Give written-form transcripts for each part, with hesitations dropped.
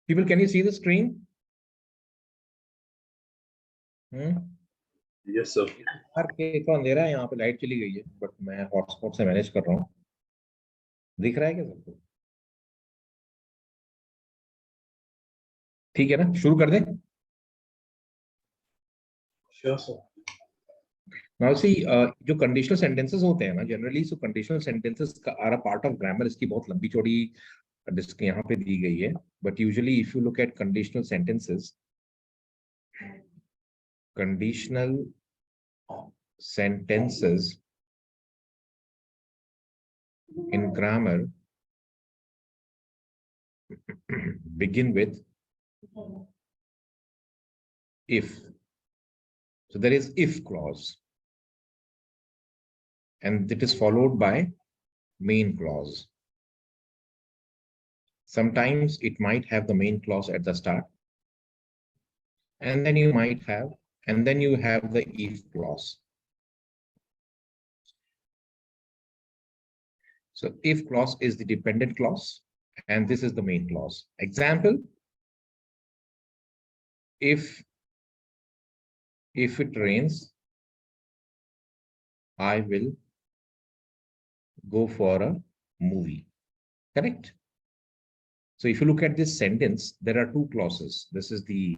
People, can you see the screen? Yes, sir. कौन दे रहा है? यहाँ पे लाइट चली गई है, बट मैं हॉटस्पॉट से मैनेज कर रहा हूँ. दिख रहा है क्या सबको? ठीक है ना, शुरू कर दें? Sure, sir. Now see, जो conditional sentences होते हैं ना, generally so conditional sentences are a part of grammar. इसकी बहुत लंबी चौड़ी डिस्क यहाँ पे दी गई है. But usually if you look at conditional sentences in grammar begin with if. So there is if clause, and it is followed by main clause. Sometimes it might have the main clause at the start, and then you have the if clause. So if clause is the dependent clause, and this is the main clause. Example, if it rains, I will go for a movie. Correct? So if you look at this sentence, there are two clauses. This is the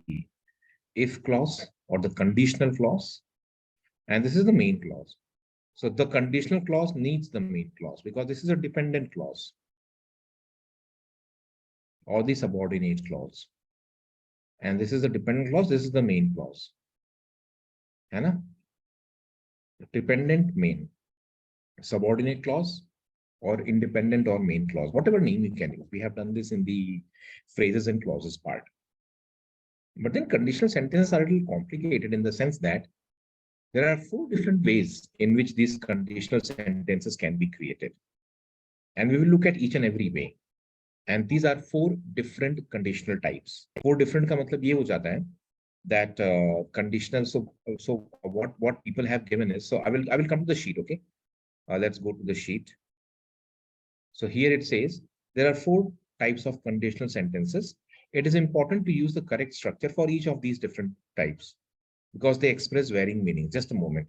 if clause or the conditional clause, and this is the main clause. So the conditional clause needs the main clause because this is a dependent clause or the subordinate clause. And this is the dependent clause, this is the main clause. है ना? Dependent main, subordinate clause, or independent or main clause, whatever name you can use. We have done this in the phrases and clauses part. But then conditional sentences are a little complicated in the sense that there are 4 different ways in which these conditional sentences can be created. And we will look at each and every way. And these are 4 different conditional types. 4 different का मतलब ये हो जाता है that conditional. So what people have given is, so I will come to the sheet. Okay, let's go to the sheet. So here it says there are 4 types of conditional sentences. It is important to use the correct structure for each of these different types because they express varying meanings. Just a moment.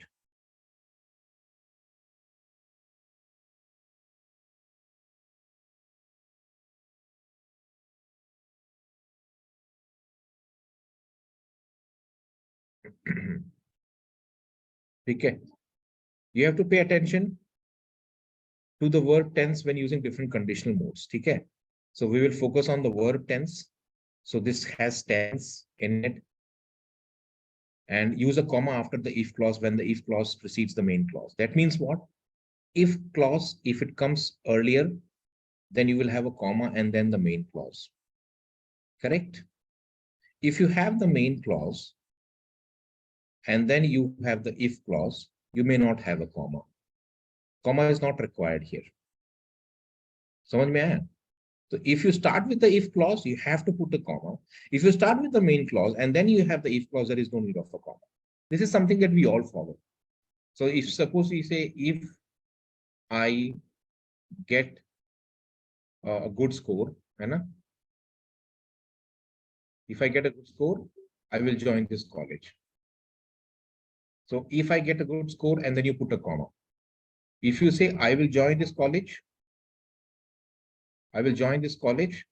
Okay, you have to pay attention to the verb tense when using different conditional modes. Okay, so we will focus on the verb tense. So this has tense in it, and use a comma after the if clause when the if clause precedes the main clause. That means what? If clause, if it comes earlier, then you will have a comma and then the main clause. Correct? If you have the main clause and then you have the if clause, you may not have a comma. Comma is not required here. समझ में आया? So if you start with the if clause, you have to put a comma. If you start with the main clause and then you have the if clause, there is no need of a comma. This is something that we all follow. So if suppose we say, if I get a good score, है ना? If I get a good score, I will join this college. So if I get a good score and then you put a comma. If you say I will join this college, I will join this college.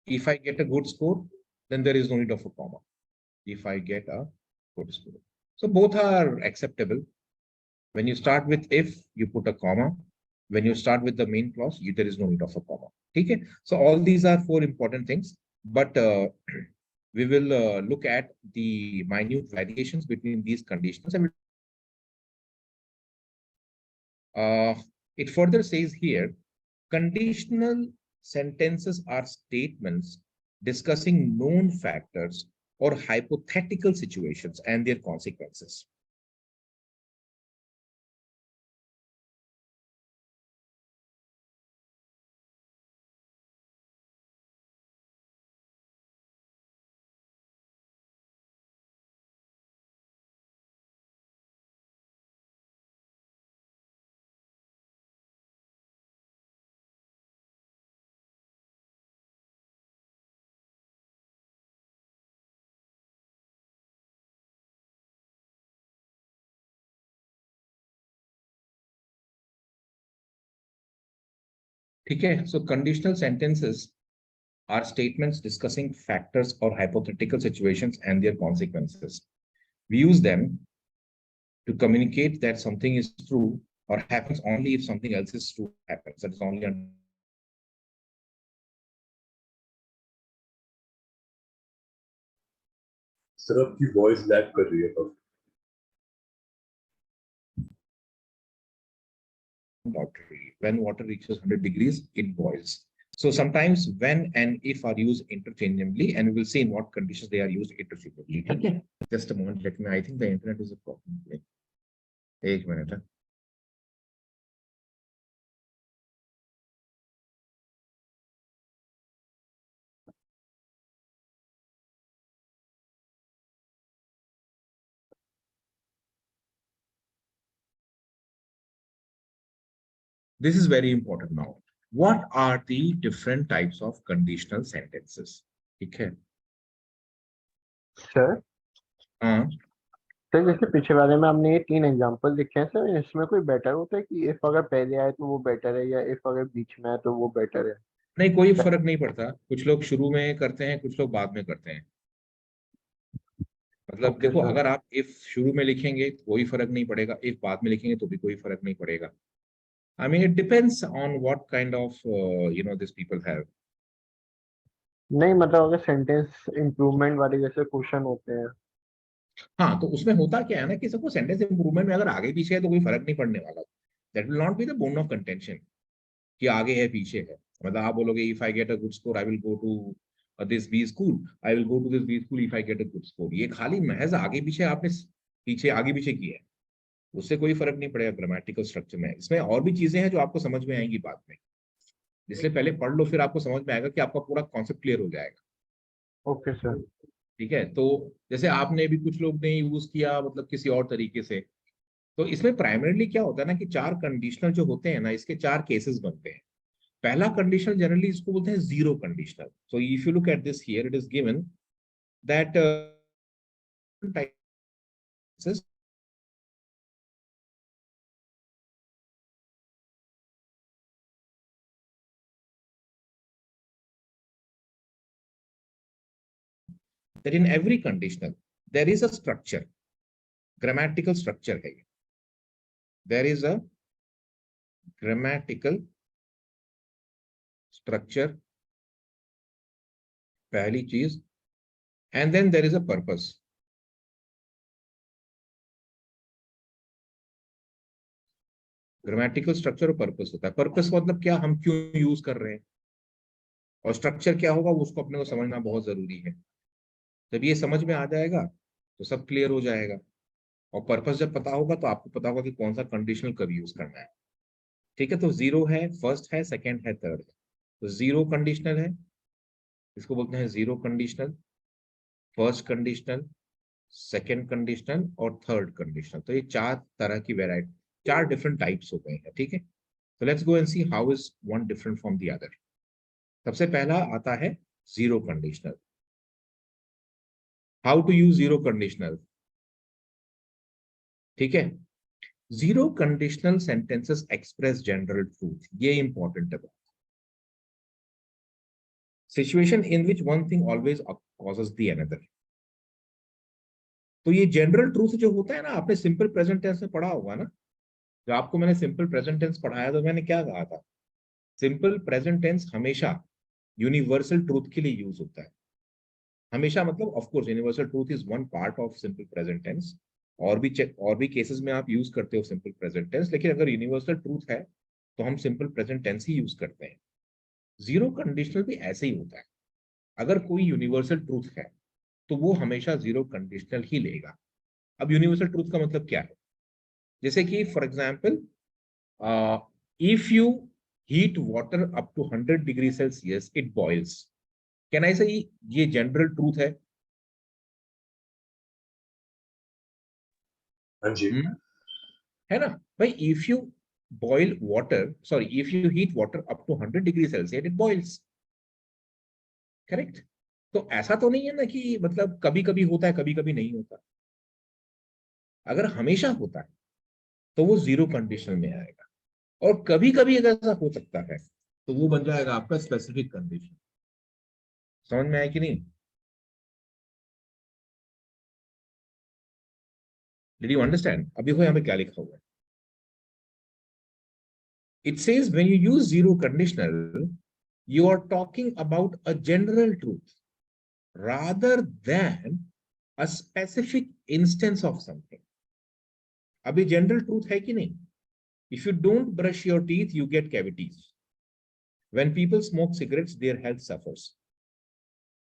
If I get a good score, then there is no need of a comma. If I get a good score. So both are acceptable. When you start with if, you put a comma. When you start with the main clause, there is no need of a comma. Okay. So all these are four important things, but we will look at the minute variations between these conditions. And it further says here, conditional sentences are statements discussing known factors or hypothetical situations and their consequences. Okay, so conditional sentences are statements discussing factors or hypothetical situations and their consequences. We use them to communicate that something is true or happens only if something else is true happens. That is only sir आपकी voice lag कर रही है अब। When water reaches 100 degrees, it boils. So sometimes when and if are used interchangeably, and we will see in what conditions they are used interchangeably. Okay. Just a moment. Let me. I think the internet is a problem. एक minute. This is very important now. What are the different types of conditional sentences? Okay. Sir हाँ, sir जैसे पीछे वाले में हमने ये 3 example लिखे हैं सर, इसमें कोई बेटर होता है कि इफ अगर पहले आए तो वो बेटर है या इफ अगर बीच में आए तो वो बेटर है? नहीं, कोई फर्क नहीं पड़ता। कुछ लोग शुरू में करते हैं, कुछ लोग बाद में करते हैं। मतलब ओके देखो, सर। अगर आप इफ शुरू में लिखेंगे तो कोई फर्क नहीं पड़ेगा, इफ बाद में लिखेंगे तो भी कोई फर्क नहीं पड़ेगा। I mean, it depends on what kind of these people have. नहीं मतलब अगर सेंटेंस इंप्रूवमेंट वाले जैसे क्वेश्चन होते हैं। हाँ, तो उसमें होता क्या है ना कि सबको सेंटेंस इंप्रूवमेंट में अगर आगे पीछे है तो कोई फर्क नहीं पड़ने वाला। That will not be the bone of contention कि आगे है पीछे है। मतलब आप बोलोगे if I get a good score I will go to this B school, I will go to this B school if I get a good score. ये खाली महज आगे पीछे आपने पीछे आगे पीछे किया है, उससे कोई फर्क नहीं पड़ेगा ग्रामेटिकल स्ट्रक्चर में। इसमें और भी चीजें हैं जो आपको समझ में आएंगी बाद में, इसलिए पहले पढ़ लो, फिर आपको समझ में आएगा कि आपका पूरा कॉन्सेप्ट क्लियर हो जाएगा। Okay sir. ठीक है, तो जैसे आपने भी कुछ लोग ने यूज किया मतलब किसी और तरीके से, तो इसमें प्राइमरीली क्या होता है ना कि चार कंडीशनल जो होते हैं ना, इसके चार केसेस बनते हैं। पहला कंडीशनल जनरली इसको बोलते हैं zero conditional. So if you look at this here, it is given that that in every conditional there is a structure, grammatical structure है। There is a grammatical structure, पहली चीज, and then there is a purpose. Grammatical structure और purpose होता है। Purpose मतलब क्या, हम क्यों यूज कर रहे हैं, और स्ट्रक्चर क्या होगा उसको अपने को समझना बहुत जरूरी है। जब ये समझ में आ जाएगा तो सब क्लियर हो जाएगा, और पर्पस जब पता होगा तो आपको पता होगा कि कौन सा कंडीशनल कब यूज करना है। ठीक है, तो जीरो है, फर्स्ट है, सेकंड है, थर्ड है। तो जीरो कंडीशनल है, इसको बोलते हैं zero conditional, first conditional, second conditional और थर्ड कंडीशनल। तो ये चार तरह की वेराइटी, चार डिफरेंट टाइप्स हो गए हैं। ठीक है, So let's go and see how is one different from the other. सबसे पहला आता है zero conditional. How to use zero conditional? ठीक है, zero conditional sentences express general truth. ये important है. Situation in which one thing always causes the another. तो ये जनरल ट्रूथ जो होता है ना, आपने सिंपल प्रेजेंट टेंस में पढ़ा होगा ना, जो आपको मैंने सिंपल प्रेजेंट टेंस पढ़ाया तो मैंने क्या कहा था, सिंपल प्रेजेंट टेंस हमेशा यूनिवर्सल ट्रूथ के लिए यूज होता है. हमेशा मतलब of course universal truth is one part of simple present tense. और भी केसेस में आप यूज करते हो सिंपल प्रेजेंट टेंस, लेकिन अगर यूनिवर्सल ट्रूथ है तो हम सिंपल प्रेजेंट टेंस ही यूज करते हैं. जीरो कंडीशनल भी ऐसे ही होता है. अगर कोई यूनिवर्सल ट्रूथ है तो वो हमेशा जीरो कंडीशनल ही लेगा. अब यूनिवर्सल ट्रूथ का मतलब क्या है, जैसे कि for example if you heat water up to 100 degree Celsius it boils. Can I say ये जनरल ट्रूथ है? हाँ जी. है ना भाई, if you boil water, sorry, if you heat water up to 100 degree Celsius it boils. Correct. तो ऐसा तो नहीं है ना कि मतलब कभी कभी होता है कभी कभी नहीं होता. अगर हमेशा होता है तो वो जीरो कंडीशन में आएगा, और कभी कभी अगर ऐसा हो सकता है तो वो बन जाएगा आपका स्पेसिफिक कंडीशन. समझ में आया कि नहीं? Did you understand? अभी देखो यहाँ पे क्या लिखा हुआ है. It says when you use zero conditional you are talking about a general truth rather than a specific instance of something. अभी जनरल ट्रूथ है कि नहीं? If you don't brush your teeth, you get cavities. When people smoke cigarettes, their health suffers.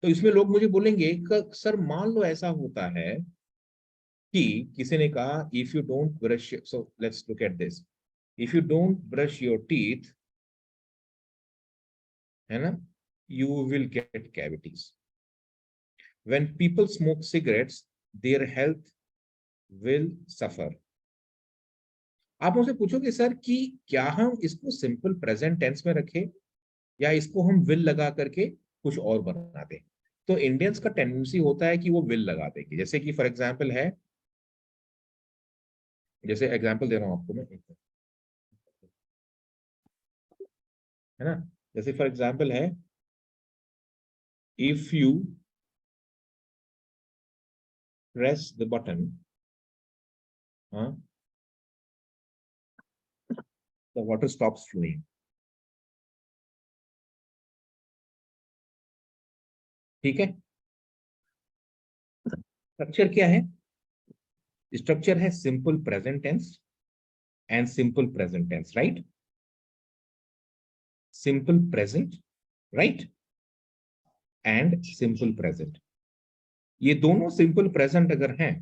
तो इसमें लोग मुझे बोलेंगे sir मान लो ऐसा होता है कि किसी ने कहा if you don't brush, so let's look at this. If you don't brush your teeth, है ना, you will get cavities. When people smoke cigarettes, their health will suffer. आप मुझसे पूछोगे सर कि क्या हम इसको सिंपल प्रेजेंट टेंस में रखें या इसको हम विल लगा करके कुछ और बना दें? तो इंडियंस का टेंडेंसी होता है कि वो विल लगा देंगे. जैसे कि फॉर एग्जांपल है, जैसे एग्जांपल दे रहा हूं आपको मैं, है ना, जैसे फॉर एग्जांपल है if you press the button, the water stops flowing. ठीक है, स्ट्रक्चर क्या है? स्ट्रक्चर है simple present tense and simple present tense, right? Simple present, right, and simple present. ये दोनों सिंपल प्रेजेंट अगर हैं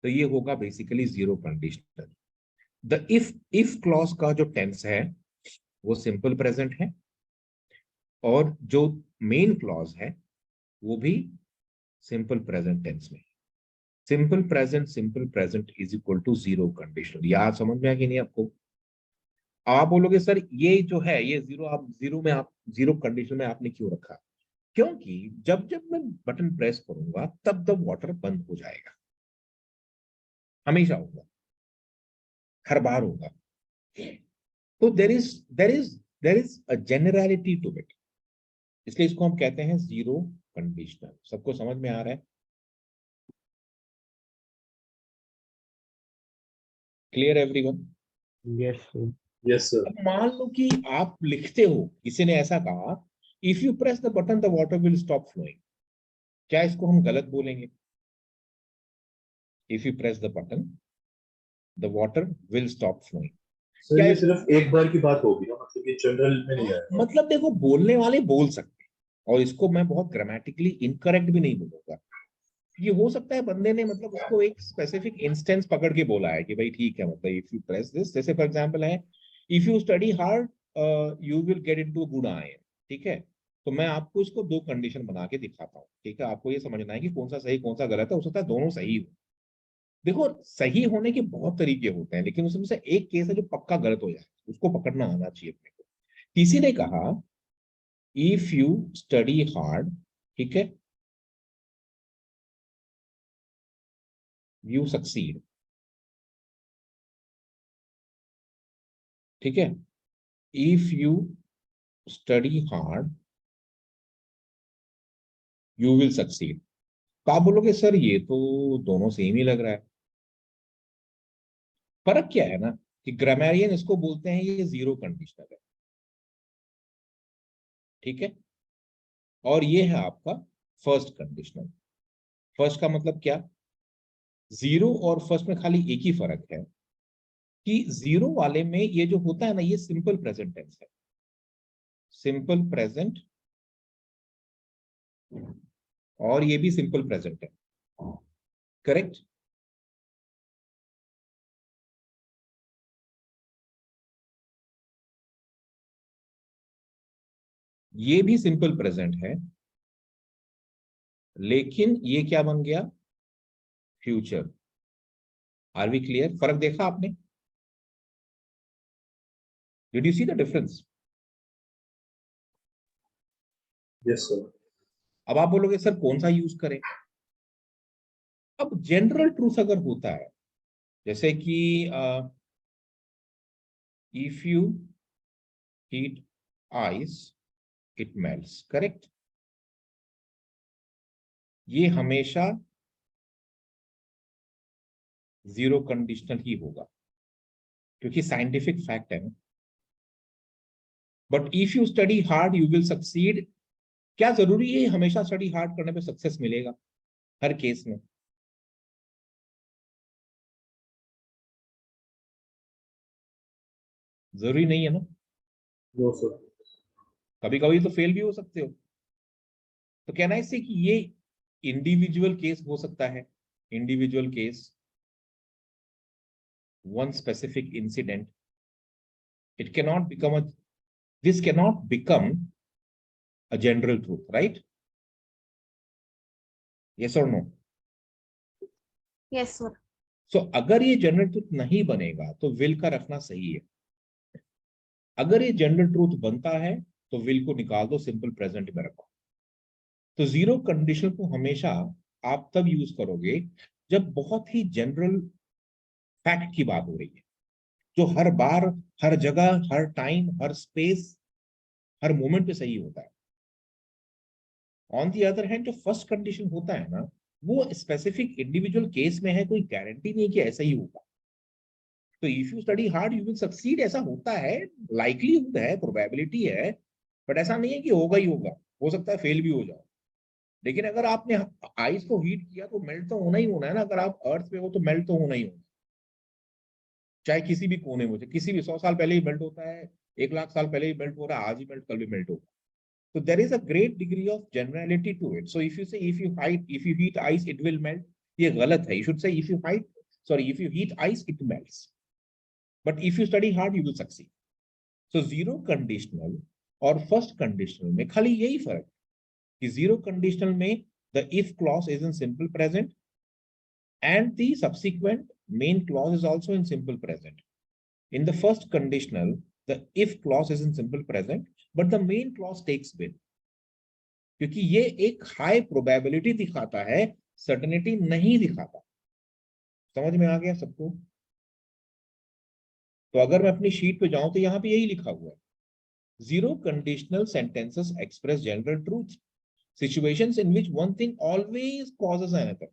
तो ये होगा basically zero conditional. The if clause का जो टेंस है वो सिंपल प्रेजेंट है, और जो मेन क्लॉज है वो भी सिंपल प्रेजेंट टेंस में. Simple present is equal to zero conditional. याद समझ में आ कि नहीं आपको? आप बोलोगे सर ये जो है ये जीरो, आप जीरो कंडीशन में आपने क्यों रखा? क्योंकि जब जब मैं बटन प्रेस करूंगा तब तब वाटर बंद हो जाएगा. हमेशा होगा, हर बार होगा. तो there is a generality to it, इसलिए इसको हम कहते हैं जीरो कंडीशनल. सबको समझ में आ रहा है? Clear everyone? Yes sir. Yes, sir. अब मान लो कि आप लिखते हो, किसी ने ऐसा कहा if you press the button the water will stop flowing. क्या इसको हम गलत बोलेंगे? If you press the button the water will stop flowing. Sir क्या ये इस- सिर्फ एक बार की बात होगी ना, मतलब ये जनरल में नहीं आएगा. मतलब देखो, बोलने वाले बोल सकते हैं, और इसको मैं बहुत ग्रामेटिकली इनकरेक्ट भी नहीं बोलूंगा. ये हो सकता है बंदे ने मतलब उसको एक स्पेसिफिक इंस्टेंस पकड़ के बोला है कि भाई ठीक है, मतलब इफ यू प्रेस दिस, जैसे फॉर एग्जांपल है if you study hard you will get into good ion. ठीक है, तो मैं आपको इसको दो कंडीशन बना के दिखाता हूँ. ठीक है, आपको ये समझना है कि कौन सा सही कौन सा गलत है. हो सकता है दोनों सही हो. देखो सही होने के बहुत तरीके होते हैं, लेकिन उसमें से एक केस है जो पक्का गलत हो जाए, उसको पकड़ना आना चाहिए अपने को। किसी ने कहा इफ यू स्टडी हार्ड, ठीक है, यू सक्सीड, ठीक है, if you study hard you will succeed. तो आप बोलोगे सर ये तो दोनों सेम ही लग रहा है। फर्क क्या है ना कि ग्रामेरियन इसको बोलते हैं ये जीरो कंडीशनल है, ठीक है, और ये है आपका फर्स्ट कंडीशनल। फर्स्ट का मतलब क्या, जीरो और फर्स्ट में खाली एक ही फर्क है कि जीरो वाले में ये जो होता है ना ये सिंपल प्रेजेंट टेंस है, सिंपल प्रेजेंट, और ये भी सिंपल प्रेजेंट है, करेक्ट। ये भी सिंपल प्रेजेंट है, लेकिन ये क्या बन गया, फ्यूचर। Are we clear? फर्क देखा आपने? Did you see the difference? Yes, sir. अब आप बोलोगे सर कौन सा यूज करें। अब जनरल ट्रूथ अगर होता है, जैसे कि if you heat ice it melts, correct, ये हमेशा जीरो कंडीशनल ही होगा क्योंकि साइंटिफिक फैक्ट है। But if you study hard you will succeed, क्या जरूरी है हमेशा स्टडी हार्ड करने पे सक्सेस मिलेगा हर केस में? जरूरी नहीं है ना, No, sir. कभी कभी तो फेल भी हो सकते हो। तो कहना है इससे कि ये इंडिविजुअल केस हो सकता है, individual case, one specific incident, it cannot become a, this cannot become a general truth, right? Yes और नो? Yes sir. सो अगर ये जनरल ट्रूथ नहीं बनेगा तो विल का रखना सही है। अगर ये जनरल ट्रूथ बनता है तो विल को निकाल दो, सिंपल प्रेजेंट में रखो। तो जीरो कंडीशन को हमेशा आप तब यूज करोगे जब बहुत ही जनरल फैक्ट की बात हो रही है, जो हर बार, हर जगह, हर टाइम, हर स्पेस, हर मोमेंट पे सही होता है। ऑन दी अदर हैंड जो फर्स्ट कंडीशन होता है ना, वो स्पेसिफिक इंडिविजुअल केस में है, कोई गारंटी नहीं कि ऐसा ही होगा। तो if you study hard you will succeed, ऐसा होता है, लाइकलीहुड है, प्रोबेबिलिटी है, बट ऐसा नहीं है कि होगा ही होगा, हो सकता है फेल भी हो जाओ। लेकिन अगर आपने आइस को हीट किया तो मेल्ट तो होना ही होना है ना, अगर आप अर्थ पे हो तो मेल्ट तो होना ही होना, चाहे किसी भी कोने में हो, किसी भी 100 साल पहले ही मेल्ट होता है, 1 लाख साल पहले ही मेल्ट हो रहा है, आज ही मेल्ट, कल भी मेल्ट होगा। So there is a great degree of generality to it. So if you say if you heat ice, it will melt. ये गलत है. You should say if you heat ice, it melts. But if you study hard, you will succeed. So zero conditional और first conditional में खाली यही फर्क कि zero conditional में the if clause is in simple present and the subsequent main clause is also in simple present. In the first conditional, the if clause is in simple present, but the main clause takes will. क्योंकि ये एक high probability दिखाता है, certainty नहीं दिखाता। समझ में आ गया सबको? तो अगर मैं अपनी शीट पे जाऊं तो यहां पे यही लिखा हुआ है, zero conditional sentences express general truth, situations in which one thing always causes another.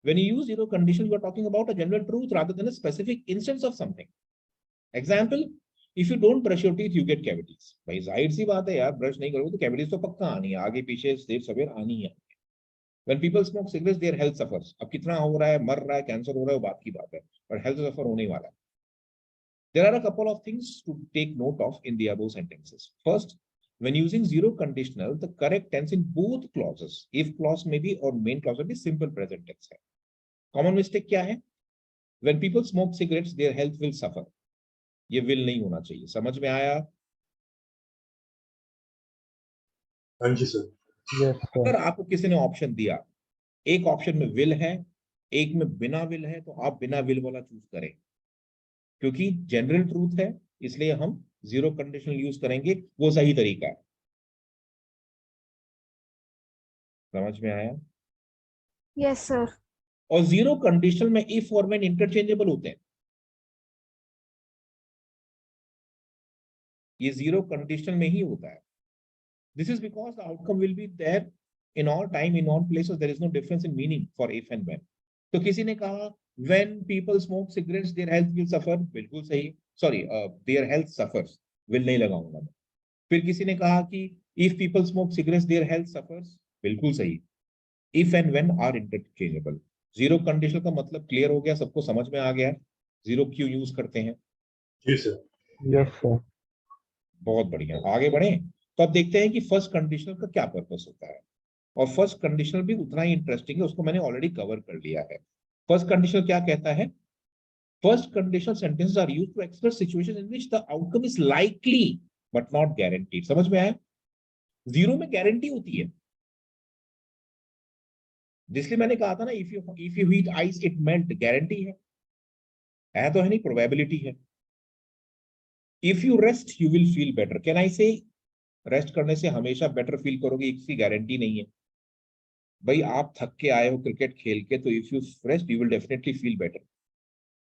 When you use zero conditional, you are talking about a general truth rather than a specific instance of something. Example, if you don't brush your teeth, you get cavities. भाई जाहिर सी बात है यार, brush नहीं करोगे तो cavities तो पक्का आनी है, आगे पीछे देर सवेर आनी है। When people smoke cigarettes, their health suffers. अब कितना हो रहा है, मर रहा है, कैंसर हो रहा है, वो बात की बात है, पर हेल्थ सफर होने वाला है। There are a couple of things to take note of in the above sentences. First, when using zero conditional, the correct tense in both clauses, if clause may be or main clause may be, simple present tense है। Common mistake क्या है? When people smoke cigarettes, their health will suffer. ये will नहीं होना चाहिए। समझ में आया? हाँ जी सर। Yes sir. अगर आपको किसी ने ऑप्शन दिया, एक ऑप्शन में will है, एक में बिना विल है, तो आप बिना विल वाला चूज करें, क्योंकि जनरल ट्रूथ है, इसलिए हम जीरो कंडीशनल यूज करेंगे, वो सही तरीका है। समझ में आया? Yes, sir. और जीरो कंडीशनल में इफ और व्हेन इंटरचेंजेबल होते हैं। ये जीरो कंडीशनल में ही होता है। This is because the outcome will be there in all time, in all places, there is no difference in meaning for if and when. तो किसी ने कहा when people smoke cigarettes their health will suffer, बिल्कुल सही, sorry their health suffers, will नहीं लगाऊंगा मैं। फिर किसी ने कहा कि if people smoke cigarettes their health suffers, बिल्कुल सही। If and when are interchangeable. Zero conditional का मतलब क्लियर हो गया, सबको समझ में आ गया जीरो क्यों यूज करते हैं? जी सर। Yes sir. बहुत बढ़िया, आगे बढ़े। तो अब देखते हैं कि फर्स्ट कंडीशनल का क्या पर्पस होता है। और फर्स्ट कंडीशनल भी उतना ही इंटरेस्टिंग है, उसको मैंने ऑलरेडी कवर कर लिया है। फर्स्ट कंडीशनल क्या कहता है? First conditional sentences are used to express situation in which the outcome is likely but not guaranteed. समझ में आया? जीरो में गारंटी होती है, जिसलिए मैंने कहा था ना, if you heat ice it melt, guarantee है तो है नहीं, प्रोबेबिलिटी है। If you rest you will feel better, can I से रेस्ट करने से हमेशा बेटर फील करोगे, इसकी गारंटी नहीं है। भाई आप थक के आए हो क्रिकेट खेल के, तो if you rest you will definitely feel better.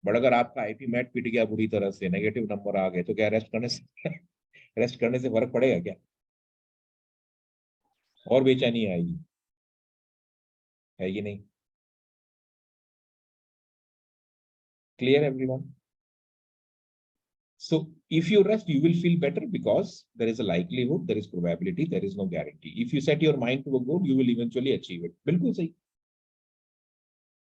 But अगर आपका आईपी मैट पिट गया बुरी तरह से, नेगेटिव नंबर आ गए, तो क्या रेस्ट करने से रेस्ट करने से फर्क पड़ेगा क्या? और बेचैनी आएगी, है कि नहीं? Clear everyone? So if you rest, you will feel better because there is a likelihood, there is probability, there is no guarantee. If you set your mind to a goal, you will eventually achieve it. बिल्कुल सही।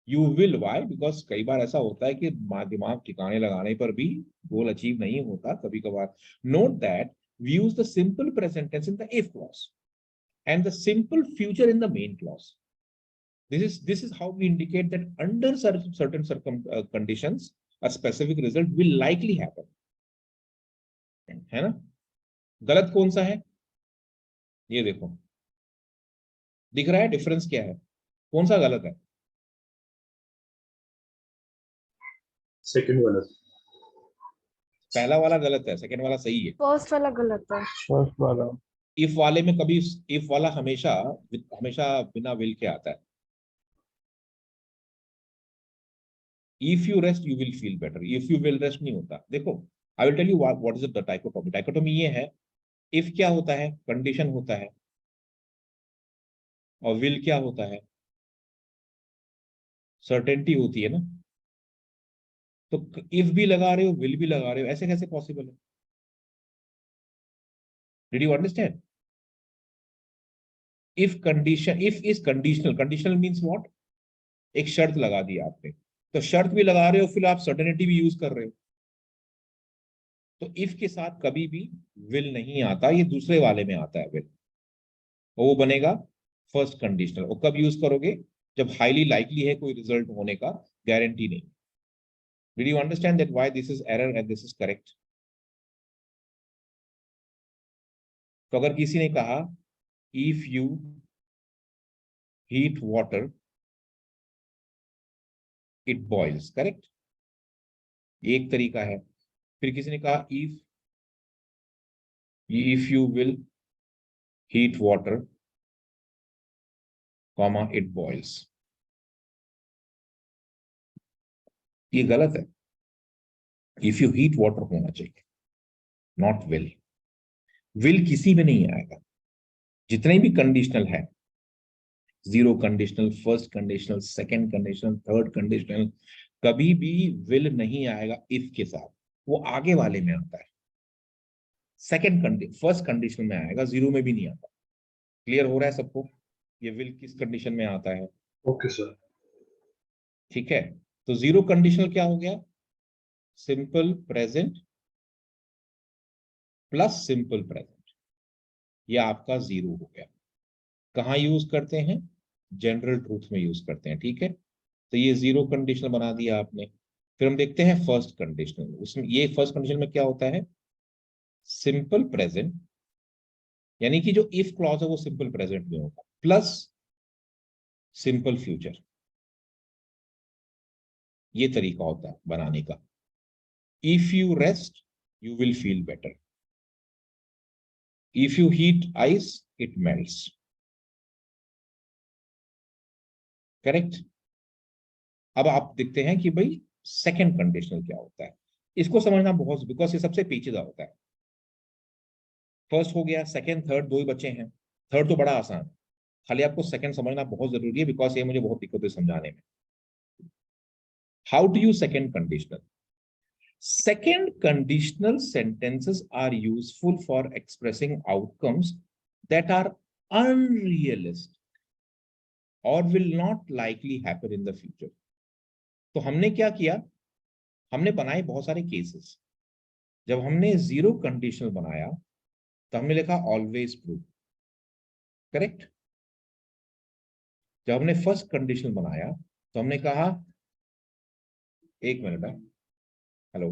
You will, why? Because कई बार ऐसा होता है कि दिमाग ठिकाने लगाने पर भी गोल अचीव नहीं होता कभी कभार। Note that we use the simple present tense in the if clause and the simple future in the main clause. This is how we indicate that under certain conditions, a specific result will likely happen. है ना? गलत कौन सा है? ये देखो, दिख रहा है डिफरेंस क्या है? कौन सा गलत है? सेकंड वाला। पहला वाला गलत है, सेकंड वाला सही है। First वाला गलत है। फर्स्ट वाला। इफ वाले में कभी, इफ वाला हमेशा हमेशा बिना विल के आता है। If you rest you will feel better, if you will rest नहीं होता। देखो, I will tell you what is the dichotomy. Dichotomy ये है, इफ क्या होता है? कंडीशन होता है, और विल क्या होता है? सर्टेनिटी होती है ना। तो इफ भी लगा रहे हो, विल भी लगा रहे हो, ऐसे कैसे पॉसिबल है? Did you understand? If condition, if is conditional, conditional means what? एक शर्त लगा दी आपने, तो शर्त भी लगा रहे हो, फिर आप सर्टेनिटी भी यूज कर रहे हो। तो इफ के साथ कभी भी विल नहीं आता, ये दूसरे वाले में आता है विल, वो बनेगा फर्स्ट कंडीशनल। और कब यूज करोगे? जब हाईली लाइकली है कोई रिजल्ट होने का, गारंटी नहीं। Did you understand that why this is error and this is correct? तो अगर किसी ने कहा if you heat water it boils, correct, एक तरीका है। फिर किसी ने कहा if you will heat water comma it boils, ये गलत है। इफ यू हीट वाटर होना चाहिए, नॉट विल। विल किसी में नहीं आएगा। जितने भी कंडीशनल है, zero conditional, first conditional, second conditional, third conditional, कभी भी विल नहीं आएगा इफ के साथ, वो आगे वाले में आता है। फर्स्ट कंडीशन में आएगा, जीरो में भी नहीं आता। क्लियर हो रहा है सबको? ये विल किस कंडीशन में आता है? Okay sir. ठीक है, तो जीरो कंडीशनल क्या हो गया? Simple present plus simple present, ये आपका जीरो हो गया। कहाँ यूज करते हैं? जनरल ट्रूथ में यूज करते हैं। ठीक है, तो ये जीरो कंडीशनल बना दिया आपने। फिर हम देखते हैं फर्स्ट कंडीशनल। उसमें ये फर्स्ट कंडीशन में क्या होता है? सिंपल प्रेजेंट, यानी कि जो इफ क्लॉज है वो सिंपल प्रेजेंट में होगा, प्लस सिंपल फ्यूचर। ये तरीका होता है बनाने का। If you rest you will feel better, if you heat ice it melts. Correct. अब आप देखते हैं कि भाई सेकंड कंडीशनल क्या होता है। इसको समझना बहुत, बिकॉज ये सबसे पेचीदा होता है। फर्स्ट हो गया, सेकंड थर्ड दो ही बच्चे हैं। थर्ड तो बड़ा आसान है, खाली आपको सेकंड समझना बहुत जरूरी है, बिकॉज ये मुझे बहुत दिक्कत है समझाने में। How to use second conditional? Second conditional sentences are useful for expressing outcomes that are unrealistic or will not likely happen in the future. तो हमने क्या किया, हमने बनाए बहुत सारे केसेस। जब हमने जीरो कंडीशनल बनाया तो हमने लिखा ऑलवेज ट्रू। करेक्ट। जब हमने फर्स्ट कंडीशनल बनाया तो हमने कहा, एक मिनट है, हेलो,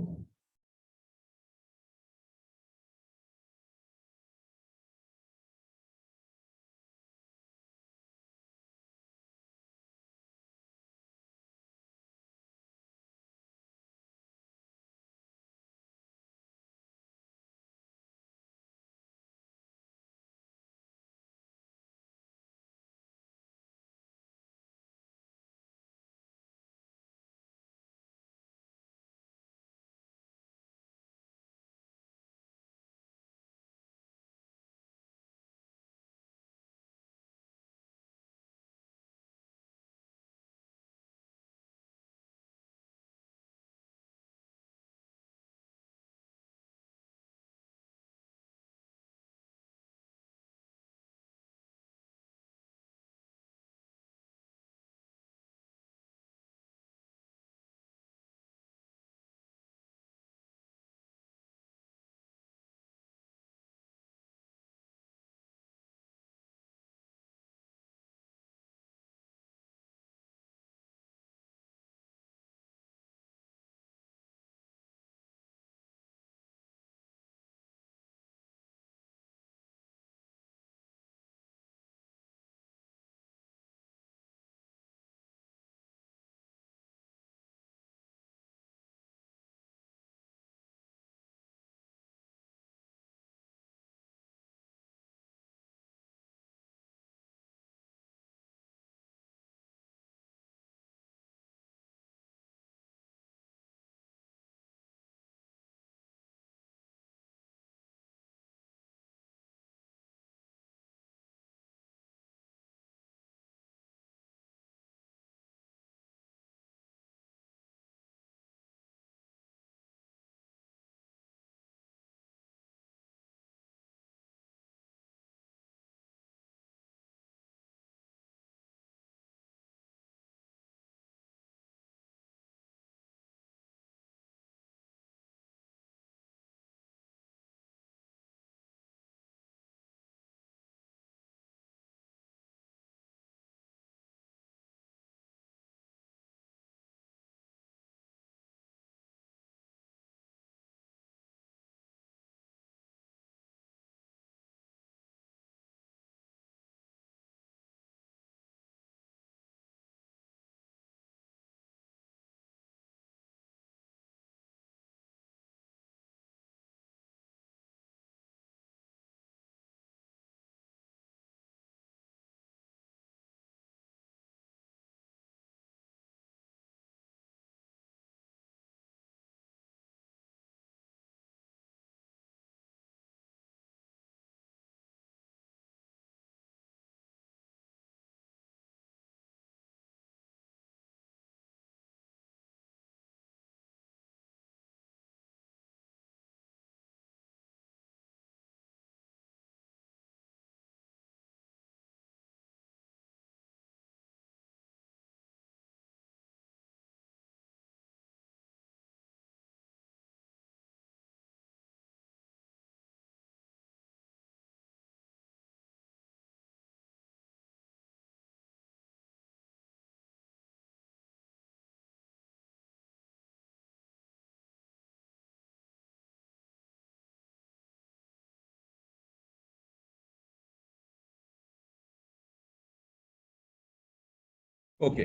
ओके,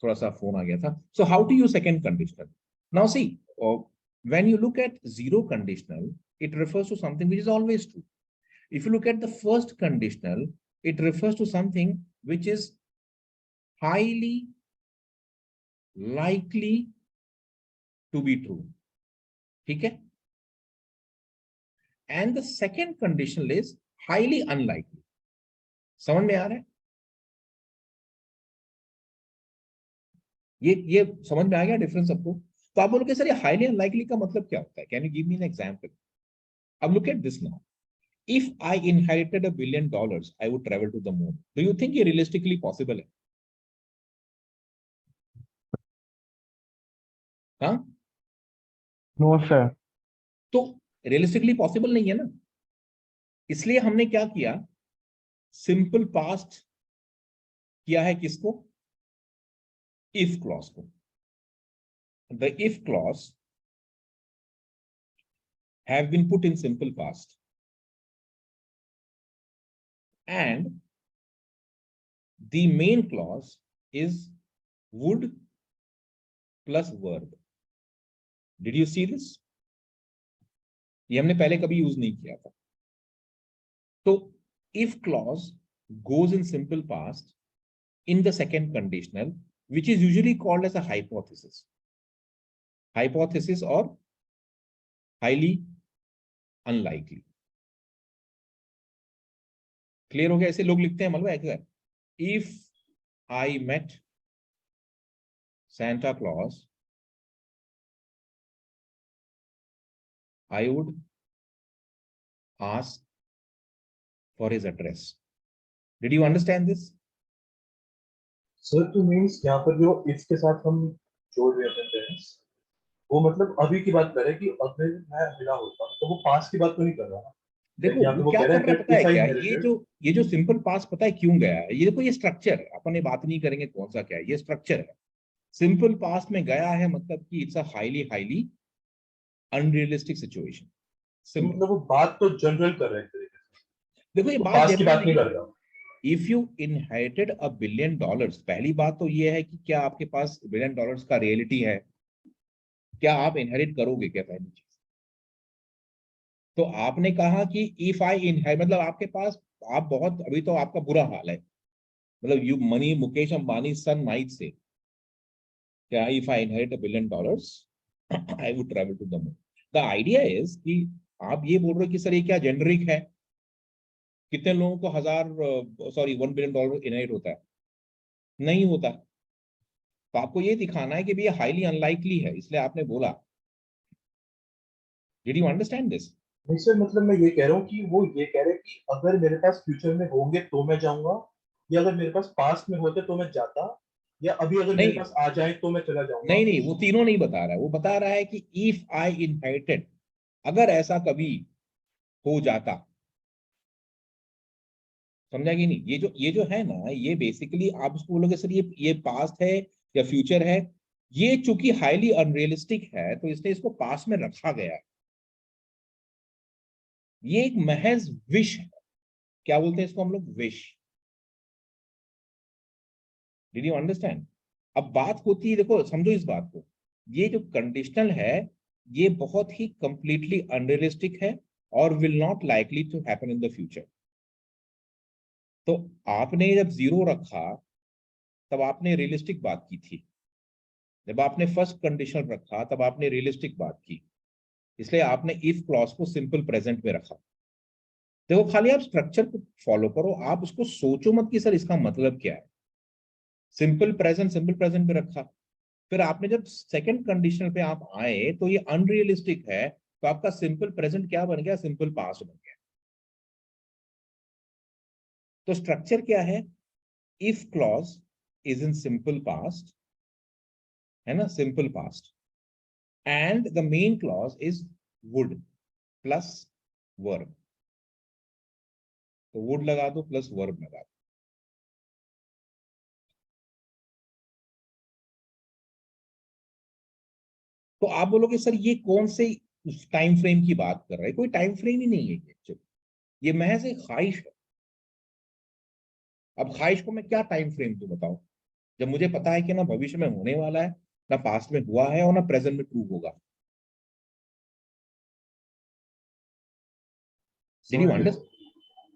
थोड़ा सा फोन आ गया था. So how to use second conditional? Now see, when you look at zero conditional, it refers to something which is always true. If you look at the first conditional, it refers to something which is highly likely to be true. ठीक है? And the second conditional is highly unlikely. समझ में आ रहा है? ये समझ में आ गया डिफरेंस आपको? तो आप बोलोगे सर ये हाईली अनलाइकली का मतलब क्या होता है? Can you give me an example? अब look at this now. If I inherited $1 billion, I would travel to the moon. Do you think ये realistically possible है? हाँ? No sir. तो realistically possible नहीं है ना. इसलिए हमने क्या किया? सिंपल पास्ट किया है किसको? If clause को. The if clause have been put in simple past. And the main clause is would plus verb. Did you see this? ये हमने पहले कभी यूज नहीं किया था. तो if clause goes in simple past in the second conditional, which is usually called as a hypothesis. Hypothesis or highly unlikely. Clear हो गया? ऐसे लोग लिखते हैं मतलब ऐसा. If I met Santa Claus, I would ask for his address. Did you understand this? Sir तो means यहाँ पर जो इफ के साथ हम जोड़ रहे हैं टेंस, वो मतलब अभी की बात कर रहे हैं कि अगर मैं मिला होता तो वो पास्ट की बात तो नहीं कर रहा. देखो यहाँ पे वो वो क्या कह रहे कर रहा है हैं पता है if I क्या? inherited, ये जो सिंपल पास पता है क्यों गया है? ये देखो ये स्ट्रक्चर है. अपन ये बात नहीं करेंगे कौन सा क्या है. ये स्ट्रक्चर है. सिंपल पास्ट में गया है मतलब कि it's a highly unrealistic situation. Simple. मतलब वो बात तो जनरल कर रहे हैं एक तरीके से, देखो ये वो बात पास्ट की जनरल बात नहीं नहीं कर है. रहा. इफ यू इनहेरिटेड $1 बिलियन, पहली बात तो ये है कि क्या आपके पास $1 बिलियन का रियलिटी है? क्या आप इनहेरिट करोगे क्या? पहली चीज तो आपने कहा कि इफ आई इनहेरिट मतलब आपके पास आप बहुत अभी तो आपका बुरा हाल है. मतलब you money Mukesh Ambani son might say क्या if I inherit $1 billion I would travel to the moon. The idea is कि आप ये बोल रहे हो कि सर ये क्या जेनरिक है? कितने लोगों को $1 बिलियन इनहेरिट होता है? नहीं होता. तो आपको ये दिखाना है कि ये हाईली अनलाइकली है, इसलिए आपने बोला. Did you understand this? नहीं सर, मतलब मैं ये कह रहा हूँ कि वो ये कह रहे हैं कि अगर मेरे पास फ्यूचर में होंगे तो मैं जाऊंगा, या अगर मेरे पास पास्ट में होते तो मैं जाता, या अभी अगर मेरे नहीं पास आ जाए तो मैं चला जाऊंगा. नहीं नहीं, वो तीनों नहीं बता रहा है. वो बता रहा है कि इफ आई इनहेरिटेड, अगर ऐसा कभी हो जाता. समझा कि नहीं? ये जो है ना, ये बेसिकली आप उसको बोलोगे सर ये पास्ट है या फ्यूचर है. ये चूंकि हाईली अनरियलिस्टिक है तो इसलिए इसको पास्ट में रखा गया है. ये एक महज विश है. क्या बोलते हैं इसको हम लोग? विश. Did you understand? अब बात होती है, देखो समझो इस बात को. ये जो कंडीशनल है ये बहुत ही कंप्लीटली अनरियलिस्टिक है और will not likely to happen in the future. तो आपने जब 0 रखा तब आपने रियलिस्टिक बात की थी. जब आपने फर्स्ट कंडीशन रखा तब आपने रियलिस्टिक बात की. इसलिए आपने इफ क्लॉज को सिंपल प्रेजेंट में रखा. देखो खाली आप स्ट्रक्चर को फॉलो करो, आप उसको सोचो मत कि सर इसका मतलब क्या है. सिंपल प्रेजेंट में रखा. फिर आपने जब सेकंड कंडीशन पे आप आए तो ये अनरियलिस्टिक है, तो आपका सिंपल प्रेजेंट क्या बन गया? सिंपल पास्ट बन गया. तो स्ट्रक्चर क्या है? If clause is in simple past, है ना, simple past, and the main clause is would plus verb. तो वुड लगा दो प्लस वर्ब लगा दो. तो आप बोलोगे सर ये कौन से टाइम फ्रेम की बात कर रहा है? कोई टाइम फ्रेम ही नहीं है ये महज एक ख्वाहिश है. अब ख्वाहिश को मैं क्या टाइम फ्रेम दूं बताओ? जब मुझे पता है कि ना भविष्य में होने वाला है, ना पास्ट में हुआ है और ना प्रेजेंट में ट्रू होगा। Did you understand?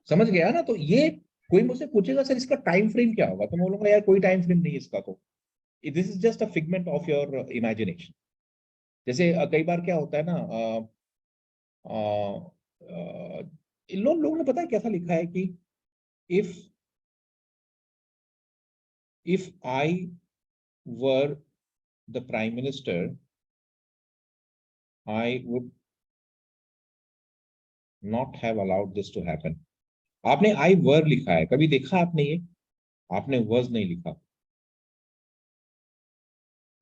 समझ गया ना? तो ये कोई मुझसे पूछेगा सर इसका टाइम फ्रेम क्या होगा, तो मैं बोलूंगा यार कोई टाइम फ्रेम नहीं है इसका, तो this is just a figment of your imagination. जैसे कई बार क्या होता है ना, इन लोगों ने पता है कैसा लिखा है कि if I were the prime minister I would not have allowed this to happen. आपने आई वर लिखा है, कभी देखा आपने ये? आपने वर्स नहीं लिखा।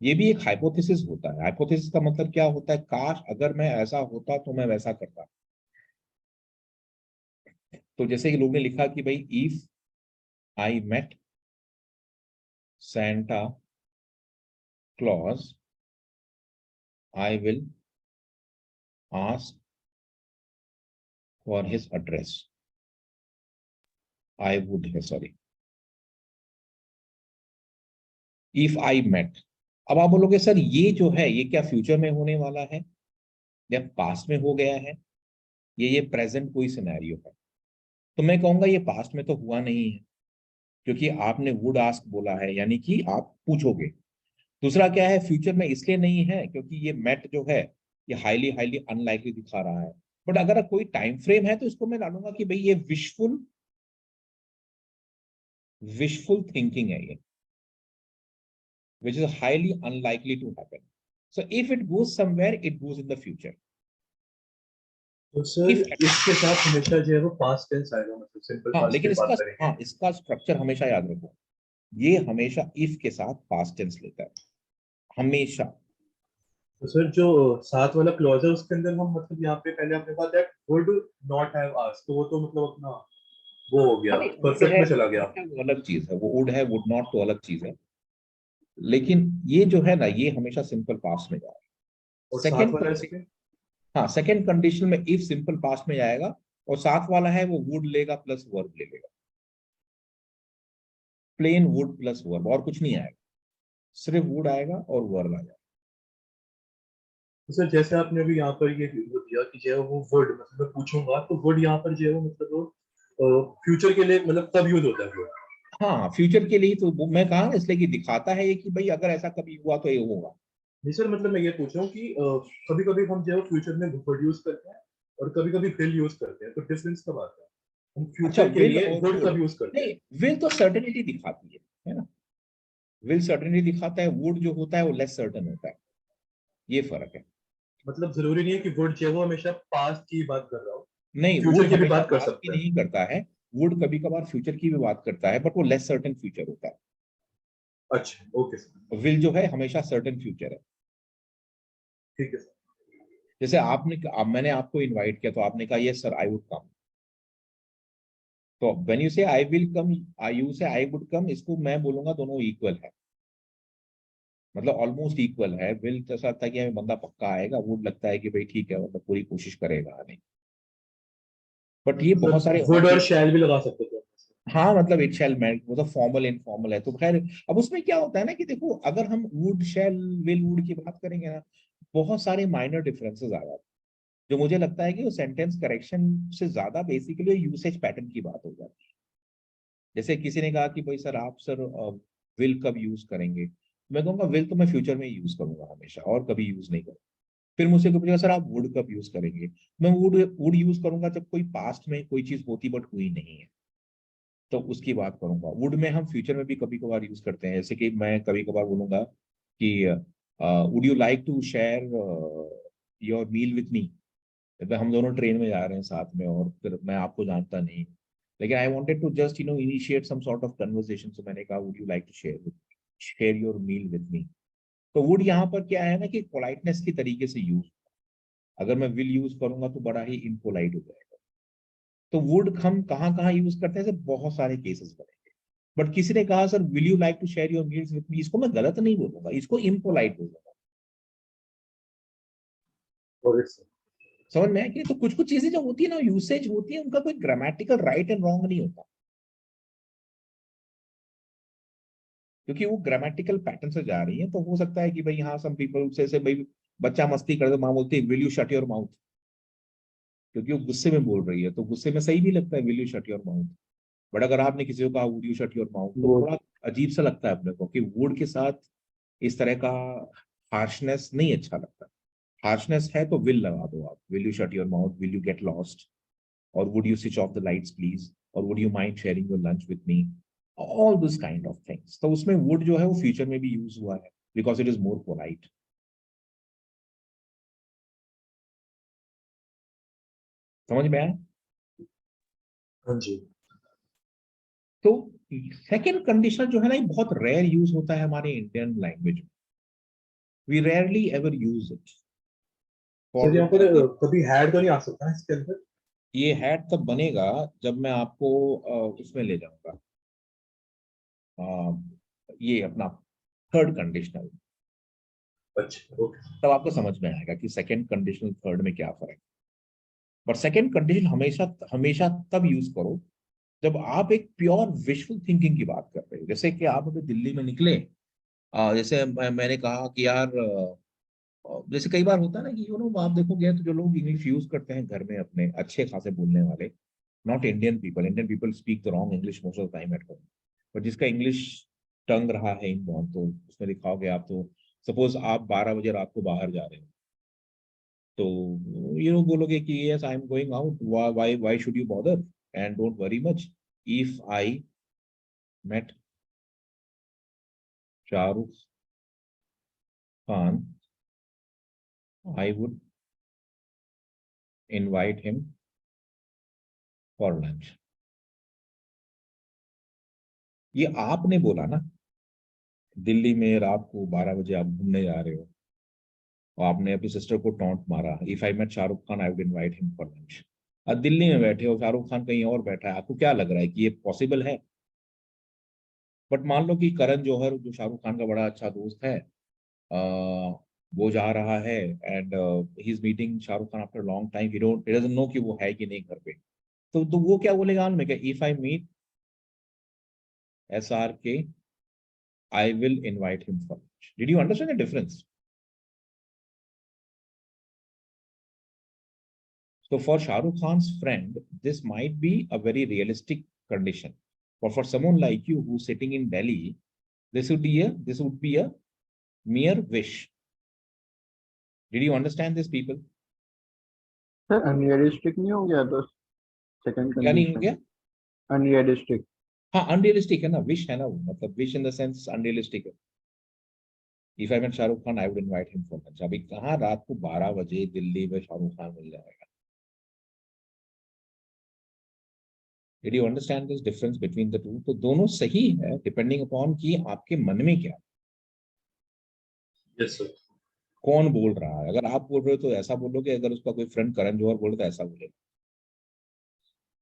ये भी एक हाइपोथेसिस होता है। हाइपोथेसिस का मतलब क्या होता है? काश अगर मैं ऐसा होता तो मैं वैसा करता। तो जैसे कि लोगों ने लिखा कि भाई if I met Santa Claus I will ask for his address. I would है, सॉरी, इफ आई मेट। अब आप बोलोगे सर ये जो है ये क्या फ्यूचर में होने वाला है या पास्ट में हो गया है, ये प्रेजेंट कोई सिनेरियो है? तो मैं कहूंगा ये पास्ट में तो हुआ नहीं है, क्योंकि आपने वुड आस्क बोला है, यानी कि आप पूछोगे। दूसरा क्या है, फ्यूचर में इसलिए नहीं है क्योंकि ये मेट जो है ये हाईली हाईली अनलाइकली दिखा रहा है। बट अगर कोई टाइम फ्रेम है तो इसको मैं डालूंगा कि भाई ये विशफुल विशफुल थिंकिंग है ये, which is highly unlikely to happen. So if it goes somewhere, it goes in the future. तो सर If इसके साथ हमेशा जो है वो पास्ट टेंस आएगा, मतलब सिंपल हाँ, पास्ट लेकिन की बात इसका करेंगे। हाँ इसका स्ट्रक्चर हमेशा याद रखो, ये हमेशा इफ के साथ पास्ट टेंस लेता है, हमेशा। तो सर जो साथ वाला क्लॉज है उसके अंदर हम मतलब यहाँ पे पहले आपने कहा that would not have asked, तो वो तो मतलब अपना वो हो गया, अरे वुड परफेक्ट है, में चला गया। वो अलग चीज है, वो वुड है वुड नॉट तो अलग चीज है, लेकिन ये जो है ना ये हमेशा सिंपल पास्ट में जाएगा। और साथ सेकंड, वाला इसके हाँ सेकंड कंडीशन में इफ सिंपल पास्ट में जाएगा, और साथ वाला है वो वुड लेगा प्लस वर्ब ले लेगा, प्लेन वुड प्लस वर्ब, और कुछ नहीं आएगा, सिर्फ वुड आएगा और वर्ब आ जाएगा। तो सर जैसे आपने अभी यहाँ पर ये वो दिया कि जो है वो वर्ड मतलब मैं पूछूंगा, तो वर्ड यहाँ पर जो है वो मतलब वो फ्यूचर के लिए मतलब तब यूज होता है वर्ड। हाँ फ्यूचर के लिए तो मैं कहा ना, इसलिए कि दिखाता है ये कि भाई अगर ऐसा कभी हुआ तो ये होगा। नहीं सर, मतलब मैं ये पूछ रहा हूँ कि कभी कभी हम जो है फ्यूचर में वर्ड यूज करते हैं और कभी कभी विल यूज करते हैं, तो डिफरेंस कब आता है? हम अच्छा, फ्यूचर के विल लिए और वर्ड वुड, कब यूज करते हैं? नहीं विल तो सर्टेनिटी दिखाती है ना, विल सर्टेनिटी दिखाता है, वुड जो होता है वो लेस सर्टेन होता है, ये फर्क है। मतलब जरूरी नहीं है कि वर्ड जो है वो हमेशा पास्ट की बात कर रहा हो, नहीं, फ्यूचर वुड की भी हमेशा बात कर पास्ट की सकता है। नहीं करता है, वुड कभी कभार फ्यूचर की भी बात करता है, बट वो लेस सर्टेन फ्यूचर होता है। अच्छा, ओके सर, विल जो है हमेशा सर्टेन फ्यूचर है। ठीक है सर। जैसे मैंने आपको इनवाइट किया तो आपने कहा yes sir I would come, तो व्हेन यू से आई विल कम, यू से आई वुड कम, इसको मैं बोलूंगा दोनों इक्वल है, मतलब ऑलमोस्ट इक्वल है। विल तो ऐसा लगता है कि हमें बंदा पक्का आएगा, वुड लगता है कि भाई ठीक है मतलब पूरी कोशिश करेगा नहीं। बट ये बहुत सारे मतलब और वर्ड और केस, शैल भी लगा सकते थे। हाँ मतलब इट शैल मेल्ट, वो तो फॉर्मल इनफॉर्मल है, तो खैर अब उसमें क्या होता है ना कि देखो अगर हम वुड शैल विल वुड की बात करेंगे ना, बहुत सारे माइनर डिफरेंसेस आ जाते हैं, जो मुझे लगता है कि वो सेंटेंस करेक्शन से ज्यादा बेसिकली यूसेज पैटर्न की बात हो जाती है। जैसे किसी ने कहा कि भाई सर आप सर विल कब यूज करेंगे, मैं कहूँगा विल तो मैं फ्यूचर में यूज करूंगा हमेशा और कभी यूज नहीं करूंगा। फिर मुझसे कोई पूछेगा सर आप वुड कब यूज करेंगे, मैं वुड यूज करूंगा जब कोई पास्ट में कोई चीज होती बट हुई नहीं है, तो उसकी बात करूंगा। वुड में हम फ्यूचर में भी कभी कभार यूज करते हैं, जैसे कि मैं कभी कभार बोलूंगा कि would you like to share your meal with me, हम दोनों ट्रेन में जा रहे हैं साथ में और फिर मैं आपको जानता नहीं, लेकिन I wanted to just initiate some sort of conversation, so मैंने कहा would you like to share your meal with me. तो वुड यहाँ पर क्या है ना कि पोलाइटनेस की तरीके से यूज, अगर मैं विल यूज करूंगा तो बड़ा ही इम्पोलाइट हो जाएगा। तो वुड हम कहाँ कहाँ यूज करते हैं, ऐसे बहुत सारे केसेस बनेंगे। बट किसी ने कहा sir will you like to share your meals with me, इसको मैं गलत नहीं बोलूंगा, इसको इम्पोलाइट बोलूंगा। और इट्स समझ में आया कि नहीं? तो कुछ कुछ चीजें जो होती है ना यूसेज होती है, उनका कोई ग्रामेटिकल राइट एंड रॉन्ग नहीं होता। क्योंकि वो ग्रामेटिकल पैटर्न से जा रही है। तो हो सकता है कि भाई हाँ, सम पीपल से भाई बच्चा मस्ती कर दे, माँ बोलती है will you shut your mouth, क्योंकि वो गुस्से में बोल रही है, तो गुस्से में सही भी लगता है will you shut your mouth. But अगर आपने किसी को कहा would you shut your mouth, तो वो थोड़ा अजीब सा लगता है अपने को, कि वुड के साथ इस तरह का हार्शनेस नहीं अच्छा लगता। हार्शनेस है तो विल लगा दो आप, will you shut your mouth, will you get lost, और would you switch off the lights please, और would you mind sharing your lunch with me, all this kind of things. तो उसमें would जो है वो फ्यूचर में भी use हुआ है, because it is more polite. समझ में आया? हाँ जी। तो सेकंड कंडीशनल जो है ना, ये बहुत रेयर यूज होता है हमारे इंडियन लैंग्वेज में। We rarely ever use it for sir the यहाँ पर पर्पज। कभी हैड तो नहीं आ सकता है इसके अंदर? ये हैड तब बनेगा जब मैं आपको उसमें ले जाऊंगा, ये अपना थर्ड कंडीशनल। अच्छा, ओके। तब आपको समझ में आएगा कि सेकंड कंडीशनल थर्ड में क्या फर्क है। पर सेकंड कंडीशन हमेशा हमेशा तब यूज करो जब आप एक प्योर विजुअल थिंकिंग की बात कर रहे हो। जैसे कि आप अभी दिल्ली में निकले, जैसे मैंने कहा कि यार जैसे कई बार होता है ना कि आप देखोगे तो जो लोग इंग्लिश यूज करते हैं घर में अपने, अच्छे खासे बोलने वाले, not Indian people, Indian people speak the wrong English most of the time at home. But जिसका इंग्लिश टंग रहा है इन बॉर्न, तो उसमें दिखाओगे आप, तो सपोज आप 12 बजे रात को बाहर जा रहे हो, तो बोलोगे कि yes I am going out, why should you bother, and don't worry much, if I met Shahrukh Khan I would invite him for lunch. ये आपने बोला ना, दिल्ली में रात को 12 बजे आप घूमने जा रहे हो, और आपने अपनी सिस्टर को टॉन्ट मारा, if I met Shahrukh Khan I would invite him for lunch. अब दिल्ली में बैठे हो, शाहरुख खान कहीं और बैठा है, आपको क्या लग रहा है कि ये पॉसिबल है? बट मान लो कि करण जौहर, जो शाहरुख खान का बड़ा अच्छा दोस्त है, वो जा रहा है and he is meeting Shahrukh Khan after long time, he doesn't know कि वो है कि नहीं घर पे। तो वो क्या बोलेगा में, क्या if I meet SRK I will invite him for lunch. Did you understand the difference? So for Shah Rukh Khan's friend, this might be a very realistic condition. But for someone like you who's sitting in Delhi, this would be a mere wish. Did you understand this, people? Sir unrealistic नहीं हो गया तो second क्या नहीं हो condition? गया? Unrealistic. हाँ, unrealistic है ना, विश है ना वो, मतलब wish in the sense unrealistic है। If I met Shahrukh Khan I would invite him for lunch. अभी कहाँ रात को 12 बजे दिल्ली में शाहरुख खान मिल जाएगा? Did you understand this difference between the two? तो दोनों सही है डिपेंडिंग अपॉन कि आपके मन में क्या है, यस सर। कौन बोल रहा है। अगर आप बोल रहे हो तो ऐसा बोलोगे, अगर उसका कोई फ्रेंड करण जौहर बोले तो ऐसा बोलेगा।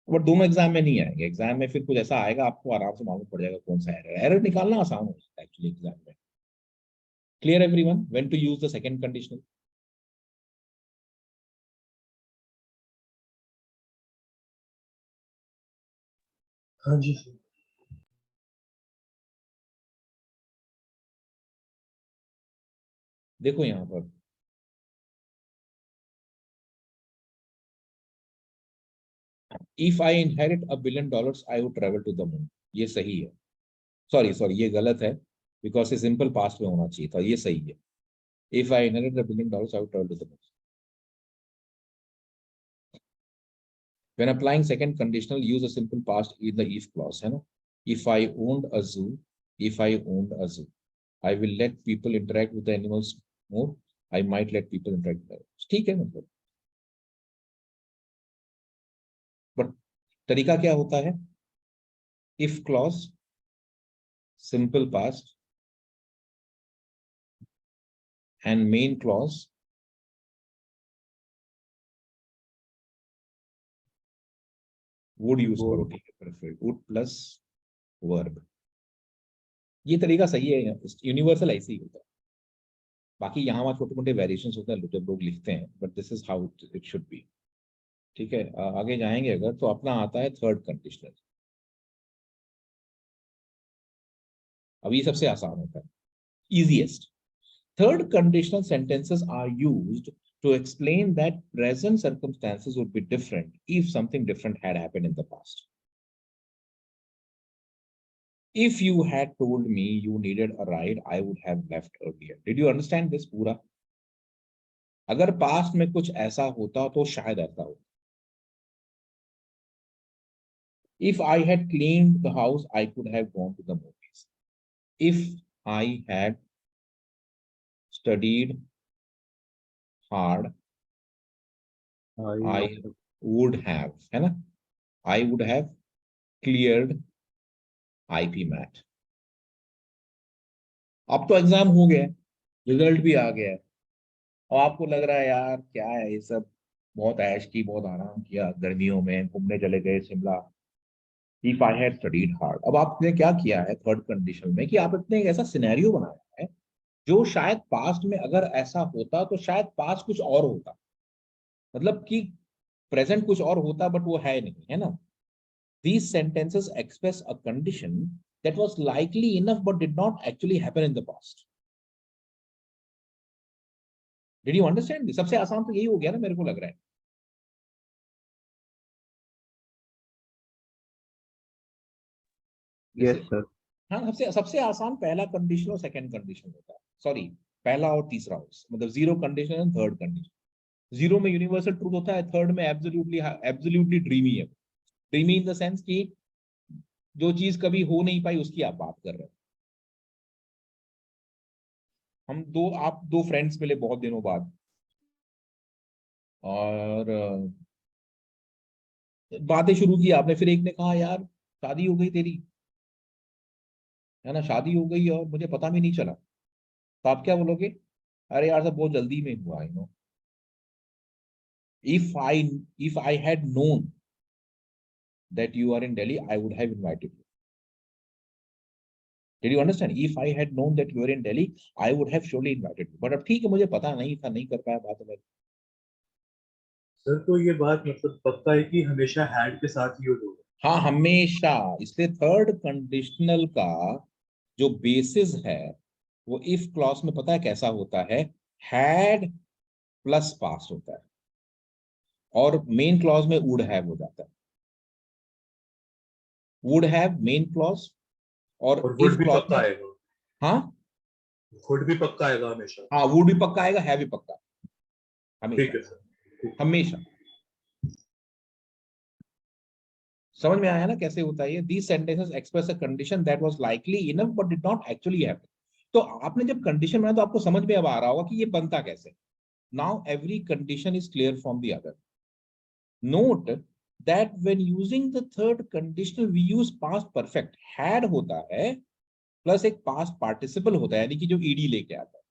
बट दोनों एग्जाम में नहीं आएंगे, एग्जाम में फिर कुछ ऐसा आएगा आपको आराम से मालूम पड़ जाएगा कौन सा एरर है। एरर निकालना आसान हो जाता है एक्चुअली एग्जाम में। Clear everyone when to use the second conditional? हाँ जी सर। देखो यहाँ पर, if I inherit $1 billion I would travel to the moon, ये सही है। सॉरी सॉरी, ये गलत है, बिकॉज ये सिंपल पास्ट में होना चाहिए था, ये सही है। If I inherit $1 billion I would travel to the moon. When applying second conditional, use a simple past in the if clause, है ना? If I owned a zoo, if I owned a zoo, I will let people interact with the animals more. I might let people interact with the animals. ठीक है मतलब, but तरीका क्या होता है? If clause, simple past, and main clause would use वो करो, ठीक है, perfect, would plus verb। ये तरीका सही है, यूनिवर्सल ऐसे ही होता है। बाकी यहाँ वहाँ छोटे मोटे वेरिएशंस होते हैं जब लोग लिखते हैं, but this is how it should be. ठीक है, आगे जाएंगे अगर, तो अपना आता है थर्ड कंडीशनल। अब ये सबसे आसान होता है, easiest. Third conditional sentences are used to explain that present circumstances would be different if something different had happened in the past. If you had told me you needed a ride, I would have left earlier. Did you understand this पूरा? अगर past में कुछ ऐसा होता तो शायद ऐसा हो. If I had cleaned the house, I could have gone to the movies. If I had studied hard, I would have, है ना? I would have cleared IP math. अब तो एग्जाम हो गया, रिजल्ट भी आ गया है, और आपको लग रहा है यार क्या है ये सब, बहुत ऐश की, बहुत आराम किया, गर्मियों में घूमने चले गए Shimla. If I had studied hard. अब आपने क्या किया है थर्ड कंडीशन में कि आपने एक ऐसा सिनेरियो बनाया है जो शायद पास्ट में अगर ऐसा होता तो शायद पास्ट कुछ और होता, मतलब कि प्रेजेंट कुछ और होता बट वो है नहीं, है ना. These sentences express a condition that was likely enough but did not actually happen in the past. Did you understand this? सबसे आसान तो यही हो गया ना, मेरे को लग रहा है. Yes sir. हाँ, सबसे सबसे आसान पहला कंडीशन और सेकंड कंडीशन होता है. सॉरी, पहला और तीसरा, मतलब zero condition and third condition. Zero में यूनिवर्सल ट्रूथ होता है, थर्ड में एब्सोल्युटली ड्रीमी है. ड्रीमी इन द सेंस कि जो चीज कभी हो नहीं पाई उसकी आप बात कर रहे हैं. आप दो फ्रेंड्स मिले बहुत दिनों बाद, और बातें शुरू की आपने, फिर एक ने कहा यार शादी हो गई तेरी, है ना, शादी हो गई और मुझे पता भी नहीं चला. तो आप क्या बोलोगे? अरे यार सब बहुत जल्दी में हुआ, you know. If I had known that you are in Delhi, I would have invited you. Did you understand? If I had known that you are in Delhi, I would have surely invited you. But अब ठीक है, मुझे पता नहीं था, नहीं कर पाया बात में. सर तो ये बात मतलब पक्का है कि हमेशा हैड के साथ यूज होगा. हाँ, हमेशा. इसलिए थर्ड कंडीशनल का जो बेसिस है वो इफ क्लॉज में पता है कैसा होता है, हैड प्लस पास्ट होता है, और मेन क्लॉज में वुड हैव हो जाता है. वुड हैव मेन क्लॉज, और और वुड इफ भी क्लॉज पक्का में, आएगा. हाँ वुड भी पक्का आएगा हमेशा. हाँ, वुड भी पक्का आएगा, है भी पक्का, ठीक है हमेशा, सर. हमेशा. समझ में आया ना कैसे होता है ये? These sentences express a condition that was likely enough but did not actually happen. तो आपने जब कंडीशन बनाया तो आपको समझ में अब आ रहा होगा कि ये बनता कैसे. Now every condition is clear from the other. Note that when using the third conditional we use past perfect. Had होता है प्लस एक past participle होता है, यानी कि जो ed लेके आता है.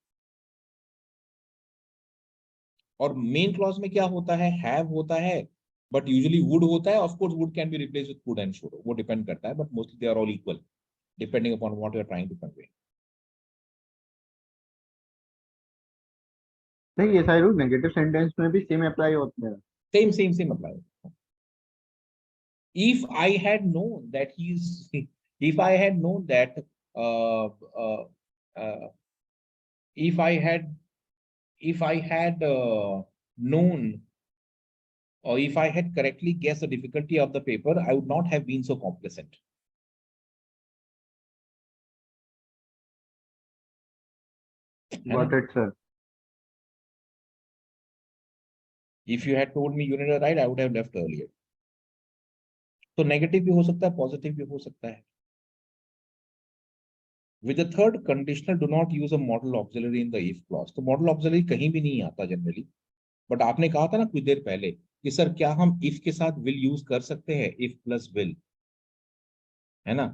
और मेन क्लॉज में क्या होता है? हैव होता है, बट यूजुअली वुड होता है. Of course would can be replace with could and should, वो डिपेंड करता है, but mostly they are all equal depending upon what you are trying to convey. नहीं, ये सारे रूल नेगेटिव सेंटेंस में भी सेम अप्लाई होते हैं. Same apply. If I had known that if I had known that uh, uh, uh, if I had known, or if I had correctly guessed the difficulty of the paper, I would not have been so complacent. Got it, sir. If you had told me you needed a ride, I would have left earlier. तो negative भी हो सकता है, positive भी हो सकता है. With the third conditional, do not use a modal auxiliary in the if clause. तो modal auxiliary कहीं भी नहीं आता जनरली, बट आपने कहा था ना कुछ देर पहले कि सर क्या हम if के साथ will यूज कर सकते हैं, if प्लस will, है ना.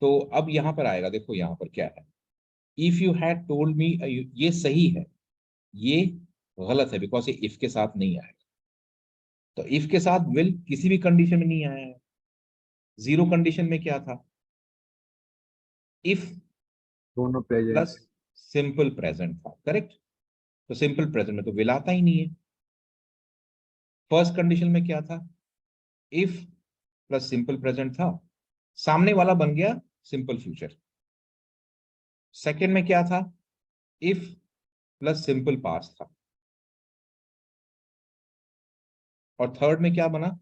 तो अब यहां पर आएगा, देखो यहां पर क्या है. If you had told me, ये सही है, ये गलत है, बिकॉज ये if के साथ नहीं आएगा. तो if के साथ will किसी भी कंडीशन में नहीं आया है. जीरो कंडीशन में क्या था? if दोनों प्रेजेंट. प्लस सिंपल प्रेजेंट था, करेक्ट. तो सिंपल प्रेजेंट में तो will आता ही नहीं है. फर्स्ट कंडीशन में क्या था? if प्लस सिंपल प्रेजेंट था, सामने वाला बन गया सिंपल फ्यूचर. सेकेंड में क्या था, इफ प्लस सिंपल पास्ट था, और थर्ड में क्या बना,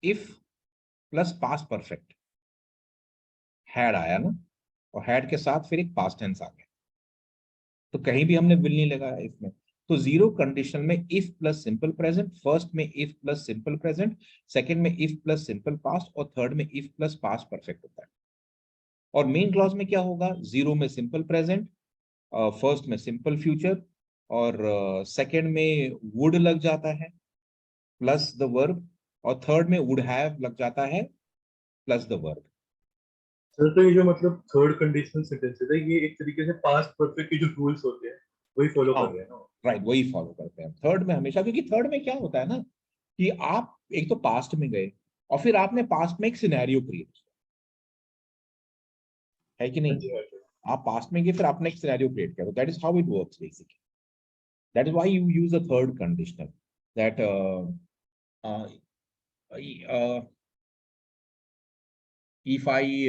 if plus past perfect. Had आया ना, और हैड के साथ फिर एक पास्ट टेंस आ गया, तो कहीं भी हमने विल नहीं लगाया इसमें। तो जीरो कंडीशन में if plus simple present, first में if plus simple present, second में इफ प्लस सिंपल पास्ट, और थर्ड में इफ प्लस पास्ट परफेक्ट होता है। और मेन क्लॉज में क्या होगा, जीरो में सिंपल प्रेजेंट, फर्स्ट में सिंपल फ्यूचर, और सेकंड में वुड लग जाता है प्लस द वर्ब, और थर्ड में वुड हैव लग जाता है प्लस द वर्ब। सर तो ये जो मतलब थर्ड कंडीशनल सेंटेंसेस है, ये एक तरीके से पास्ट परफेक्ट के जो रूल्स होते हैं वही फॉलो हाँ कर रहे हैं ना। राइट, वही फॉलो करते हैं थर्ड में हमेशा, क्योंकि थर्ड में क्या होता है ना कि आप एक तो पास्ट में गए और फिर आपने पास्ट में एक सिनेरियो क्रिएट किया, है कि हाँ नहीं। जी, हाँ जी। आप पास्ट में गए, फिर आपने एक सिनेरियो क्रिएट किया, तो that is how it works basically. That is why you use a third conditional, that if I,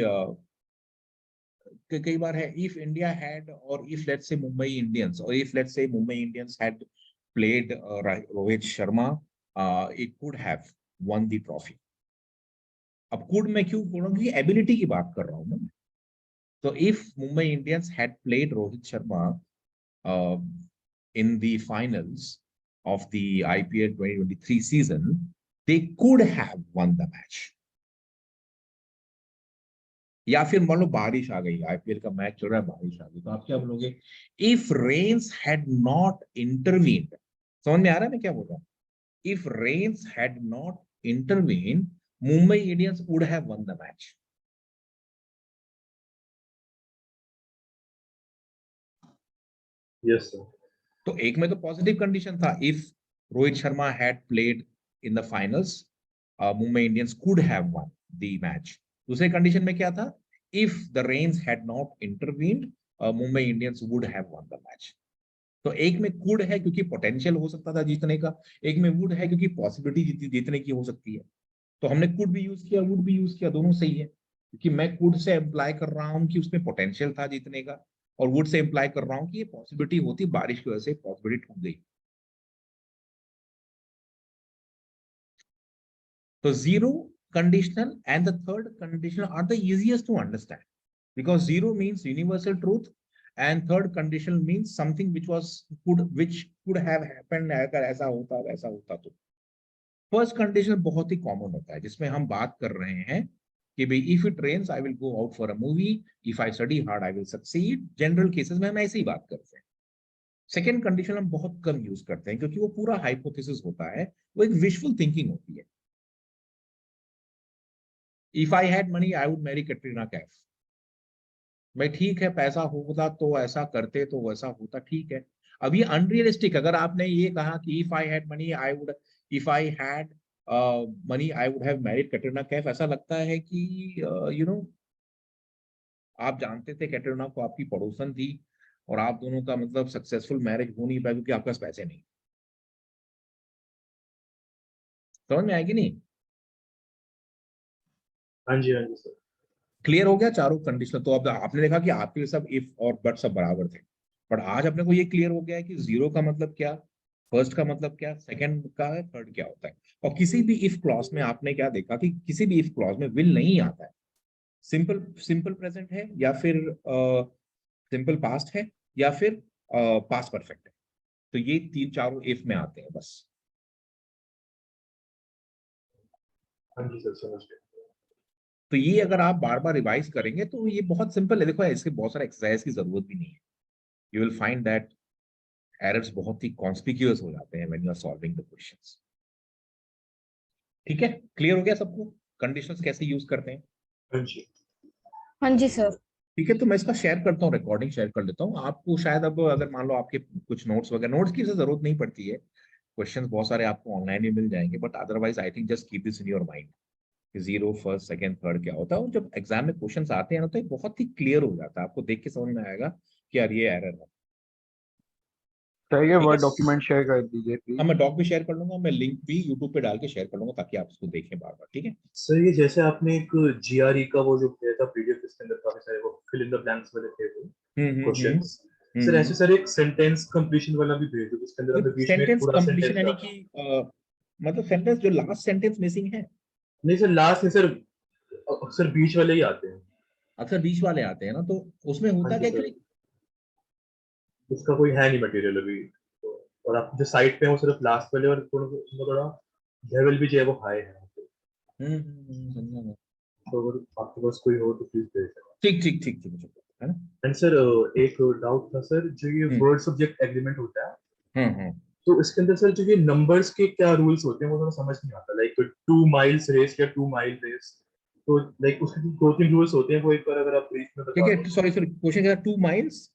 कई बार है, इफ इंडिया हैड, और if let's say Mumbai Indians, और if let's say Mumbai Indians had played Rohit Sharma, it could have won the trophy. अब could मैं क्यों बोल रहा हूँ, क्योंकि एबिलिटी की बात कर रहा हूँ ना। तो if Mumbai Indians had played Rohit Sharma in the finals of the IPL 2023 season, they could have won the match. या फिर मान लो बारिश आ गई, आईपीएल का मैच चल रहा है, बारिश आ गई, तो आप क्या बोलोगे, if rains had not intervened. समझ में आ रहा है मैं क्या बोल रहा हूँ, if rains had not intervened, Mumbai Indians would have won the match. Yes sir. तो एक में तो पॉजिटिव कंडीशन था, if Rohit Sharma had played in the finals, Mumbai Indians could have won the match. दूसरे कंडीशन में क्या था, if the rains had not intervened, Mumbai Indians would have won the match. तो एक में कुड है क्योंकि पोटेंशियल हो सकता था जीतने का, एक में वुड है क्योंकि पॉसिबिलिटी जीतने की हो सकती है। तो हमने कुड भी यूज किया, वुड भी यूज किया, दोनों सही है, क्योंकि मैं कुड से अप्लाई कर रहा हूं कि उसमें पोटेंशियल था जीतने का, और वुड से अप्लाई कर रहा हूं कि ये पॉसिबिलिटी होती, बारिश की वजह से पॉसिबिलिटी टूट गई। तो zero conditional and the third conditional are the easiest to understand, because zero means universal truth and third conditional means something which could have happened, अगर ऐसा होता वैसा होता तो। फर्स्ट कंडीशन बहुत ही कॉमन होता है, जिसमें हम बात कर रहे हैं कि भाई if it rains I will go out for a movie, if I study hard I will succeed. General cases में हम ऐसे ही बात करते हैं। सेकेंड कंडीशन हम बहुत कम यूज करते हैं, क्योंकि वो पूरा हाइपोथेसिस होता है, वो एक विजुअल थिंकिंग होती है। If I had money I would marry Katrina Kaif. भाई ठीक है, पैसा होता तो ऐसा करते तो वैसा होता, ठीक है। अब ये अनरियलिस्टिक, अगर आपने ये कहा कि if I had money I would, if I had money I would have married Katrina Kaif, ऐसा लगता है कि यू नो आप जानते थे कैटरीना को, आपकी पड़ोसन थी, और आप दोनों का मतलब सक्सेसफुल मैरिज हो नहीं पाया क्योंकि आपके पास पैसे नहीं। समझ में आएगी नहीं। हाँ जी, हाँ जी सर। क्लियर हो गया चारों कंडीशन। तो अब आपने देखा कि आपके सब इफ और बट सब बराबर थे, बट आज अपने को ये क्लियर हो गया है कि जीरो का मतलब क्या, फर्स्ट का मतलब क्या, सेकंड का है, थर्ड क्या होता है। और किसी भी इफ क्लॉज में आपने क्या देखा कि किसी भी इफ क्लॉज में विल नहीं आता है, सिंपल सिंपल प्रेजेंट है, या फिर सिंपल पास्ट है, या फिर पास्ट परफेक्ट है। तो ये तीन चारों इफ में आते हैं बस। हाँ जी सर, समझ गए। तो ये अगर आप बार बार रिवाइज करेंगे तो ये बहुत सिंपल है। देखो इसके बहुत सारे एक्सरसाइज की जरूरत भी नहीं है, you will find that errors बहुत ही कॉन्स्पिक्यूअस हो जाते हैं when you are solving the questions. ठीक है, क्लियर हो गया सबको कंडीशंस कैसे यूज करते हैं। हाँ जी। हाँ जी सर। ठीक है, तो मैं इसका शेयर करता हूँ, रिकॉर्डिंग शेयर कर लेता हूँ आपको। शायद अब अगर मान लो आपके कुछ नोट्स वगैरह, नोट्स की जरूरत नहीं पड़ती है, क्वेश्चंस बहुत सारे आपको ऑनलाइन ही मिल जाएंगे, but otherwise I think just keep this in your mind कि जीरो फर्स्ट सेकंड थर्ड क्या होता है। और जब एग्जाम में क्वेश्चंस आते हैं ना, तो ये बहुत ही क्लियर हो जाता है, आपको देख के समझ में आएगा कि यार ये एरर है। सर ये वर्ड Yes. डॉक्यूमेंट शेयर कर दीजिए हाँ प्लीज। मैं डॉक भी शेयर कर लूंगा, मैं लिंक भी यूट्यूब पे डाल के शेयर कर लूंगा ताकि आप उसको देखें बार बार, ठीक है। सर ये जैसे आपने एक जीआरई का वो जो किया था पीडीएफ, इसके अंदर काफी सारे वो फिल इन द ब्लैंक्स वाले थे वो क्वेश्चंस। सर ऐसे सर एक सेंटेंस कंप्लीशन वाला भी भेज दो जिसके अंदर हमें बीच में एक सेंटेंस पूरा कंप्लीशन सेंटेंस यानी डालना। कि मतलब सेंटेंस जो लास्ट सेंटेंस मिसिंग है, नहीं सर लास्ट में सर अक्सर बीच वाले ही आते हैं। अक्सर बीच वाले आते हैं ना, तो उसमें हाँ होता जी क्या सर, एक्चुअली। उसका कोई है नहीं मटेरियल अभी तो। और आप जो साइट पे हैं वो सिर्फ लास्ट वाले और थोड़ा लेवल भी जो है वो हाई है। समझा मैं। तो अगर आपके पास कोई हो तो प्लीज भेज देना। ठीक ठीक ठीक ठीक ठीक, है ना। एंड सर एक डाउट था सर, जो ये हम्म वर्ड सब्जेक्ट एग्रीमेंट होता है हम्म। तो इसके अंदर सर जो ये नंबर्स के क्या रूल्स होते हैं वो थोड़ा समझ नहीं आता, लाइक 2 माइल्स रेस या 2 माइल रेस। तो लाइक उसके 2-3 रूल्स होते हैं, वो एक बार अगर आप ब्रीफ में ठीक बता है, दो। सॉरी सॉरी, क्वेश्चन क्या था, 2 माइल्स।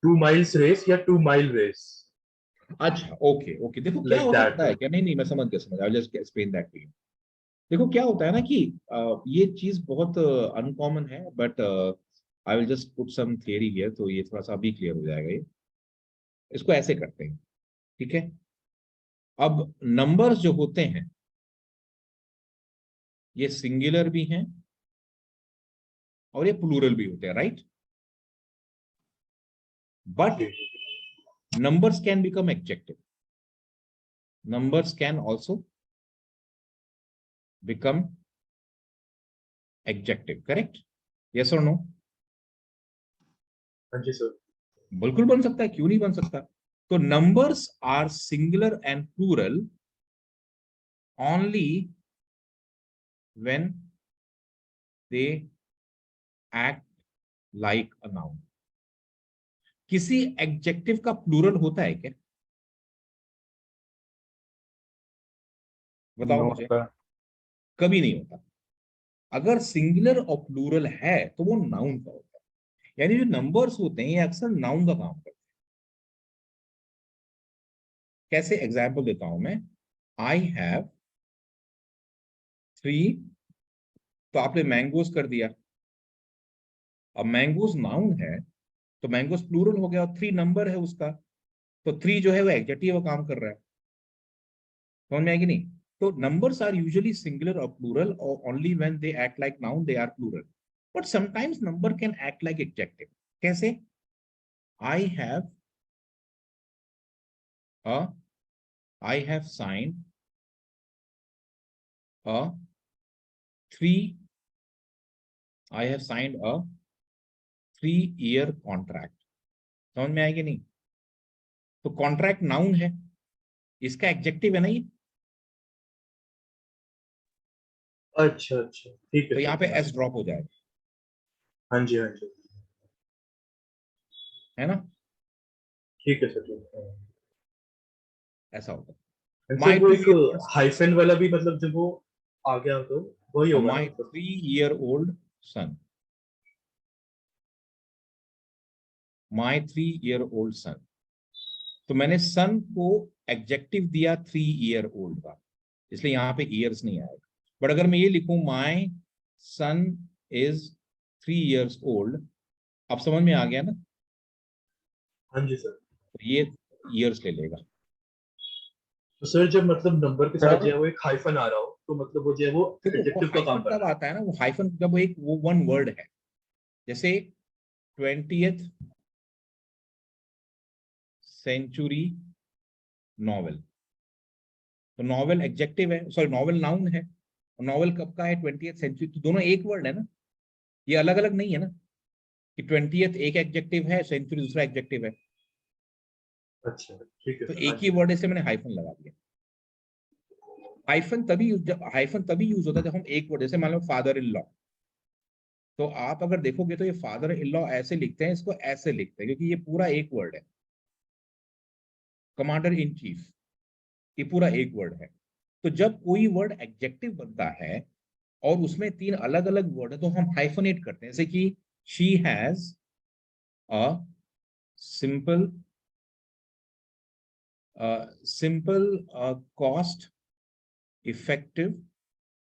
2 माइल्स रेस या 2 माइल रेस, अच्छा ओके ओके, देखो क्या लाइक होता दैट पता है सर। क्या, नहीं नहीं मैं समझ गया समझ, I just explain that to you. देखो क्या होता है ना कि ये चीज बहुत अनकॉमन है, but I will just put some theory here, तो ये थोड़ा सा अभी क्लियर हो जाएगा ये। इसको ऐसे करते हैं, ठीक है। अब नंबर्स जो होते हैं ये सिंगुलर भी हैं और ये प्लूरल भी होते हैं, राइट। बट जी numbers can become adjective, numbers can also become adjective, correct? Yes or no? हाँ जी सर। बिल्कुल बन सकता है, क्यों नहीं बन सकता। तो numbers are singular and plural only when they act like a noun. किसी एडजेक्टिव का प्लूरल होता है क्या, बताओ नो मुझे। सर। कभी नहीं होता। अगर सिंगुलर और प्लूरल है तो वो नाउन का होता है, यानी जो नंबर्स होते हैं ये अक्सर नाउन का काम करते हैं। कैसे, एग्जाम्पल देता हूं मैं। आई हैव 3, तो आपने मैंगोज कर दिया। अब मैंगोज नाउन है तो मैंगोज प्लूरल हो गया और 3 नंबर है उसका, तो 3 जो है वो एडजेक्टिव का काम कर रहा है। समझ में आएगी नहीं। तो नंबर्स आर यूजुअली सिंगुलर और प्लूरल, और only when they act like noun they are plural. But sometimes number can act like adjective. कैसे, I have a I have signed a 3 I have signed a 3-year contract. समझ में आएगी नहीं। तो contract noun है, इसका adjective है ना ये। अच्छा अच्छा ठीक है तो सर, यहाँ पे समझ एस गया। ड्रॉप हो जाएगा, हाँ जी हाँ जी, है ना। ठीक है सर ठीक है। ऐसा होता है। And सर माई वो 2 एक year हाइफन वाला भी मतलब जब वो आ गया तो वही होगा ना माई मतलब। 3-year old सन, माई 3-year old सन। तो मैंने सन को एडजेक्टिव दिया 3-year old का, इसलिए यहाँ पे ईयर्स नहीं आएगा। बट अगर मैं ये लिखूं माई सन इज 3 years old, अब समझ में आ गया ना, हाँ जी सर। तो ये ईयर्स ले लेगा। तो सर जब मतलब नंबर के साथ जो सर है वो एक हाइफन आ रहा हो तो मतलब वो जो है वो देखो वो एडजेक्टिव का काम हाइफन कर कब रहा है। आता है ना, वो हाइफन जब एक वो वन वर्ड है, जैसे 20th सेंचुरी नॉवेल। तो नॉवेल एडजेक्टिव है, सॉरी नॉवेल नाउन है, और नॉवेल कब का है, 20th सेंचुरी। तो दोनों एक वर्ड है ना, ये अलग अलग नहीं है ना, कि 20th एक एडजेक्टिव है, सेंचुरी दूसरा एडजेक्टिव है। अच्छा ठीक है तो सर, हाँ एक ही जी। वर्ड है, इसलिए मैंने हाइफन लगा दिया। हाइफन तभी यूज होता है जब हम एक वर्ड, जैसे मान लो फादर इन लॉ। तो आप अगर देखोगे तो ये फादर इन लॉ ऐसे लिखते हैं, इसको ऐसे लिखते हैं, क्योंकि ये पूरा एक वर्ड है। कमांडर इन चीफ, ये पूरा एक वर्ड है। तो जब कोई वर्ड एडजेक्टिव बनता है और उसमें 3 अलग अलग वर्ड है, तो हम हाइफनेट करते हैं, जैसे कि she has a simple simple cost effective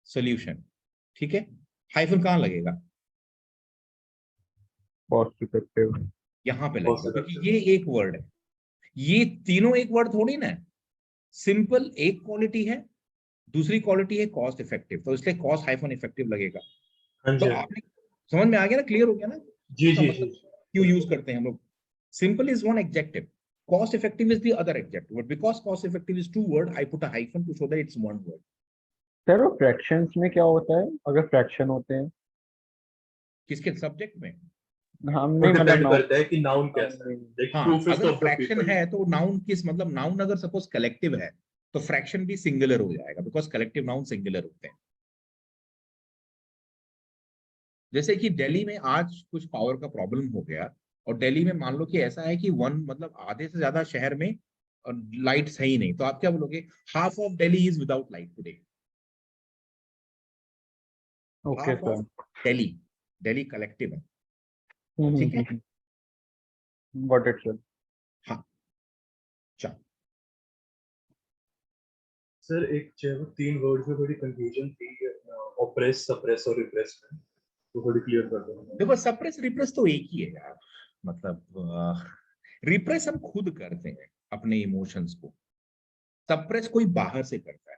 solution. ठीक है, हाइफन कहाँ लगेगा, कॉस्ट इफेक्टिव। यहां पे बहुत लगेगा, से क्योंकि करते ये हैं। एक वर्ड है। ये तीनों एक वर्ड थोड़ी ना है। सिंपल एक क्वालिटी है, दूसरी क्वालिटी है कॉस्ट इफेक्टिव, तो इसलिए कॉस्ट हाइफन इफेक्टिव लगेगा। हाँ तो जी, हाँ आपने समझ में आ गया ना, क्लियर हो गया ना जी, इसका जी, मतलब जी। क्यों यूज करते हैं हम लोग। Simple is one adjective, cost effective is the other adjective, but because cost effective is two word, I put a hyphen to show that it's one word. Sir वो फ्रैक्शंस में क्या होता है अगर फ्रैक्शन होते हैं? किसके सब्जेक्ट में? हम वो नहीं मतलब डिपेंड नाउन। करता है कि नाउन कैसा है, लाइक हाँ, प्रूफिस्ट अगर ऑफ द फ्रैक्शन पीपल। है तो नाउन किस मतलब, नाउन अगर सपोज कलेक्टिव है तो फ्रैक्शन भी सिंगुलर हो जाएगा, बिकॉज कलेक्टिव नाउन सिंगुलर होते हैं। जैसे कि दिल्ली में आज कुछ पावर का प्रॉब्लम हो गया, और दिल्ली में मान लो कि ऐसा है कि वन मतलब आधे से ज्यादा शहर में लाइट्स है ही नहीं, तो आप क्या बोलोगे? Half of Delhi is without light today. Okay half sir. Of Delhi, Delhi collective है, ठीक है। Got it sir. हाँ, चलो। सर एक जो 3 वर्ड्स में थोड़ी कंफ्यूजन थी, ऑप्रेस, सप्रेस और रिप्रेस में, तो थोड़ी क्लियर कर दो। देखो सप्रेस रिप्रेस तो एक ही है यार, मतलब रिप्रेस हम खुद करते हैं अपने इमोशंस को, सप्रेस कोई बाहर से करता है।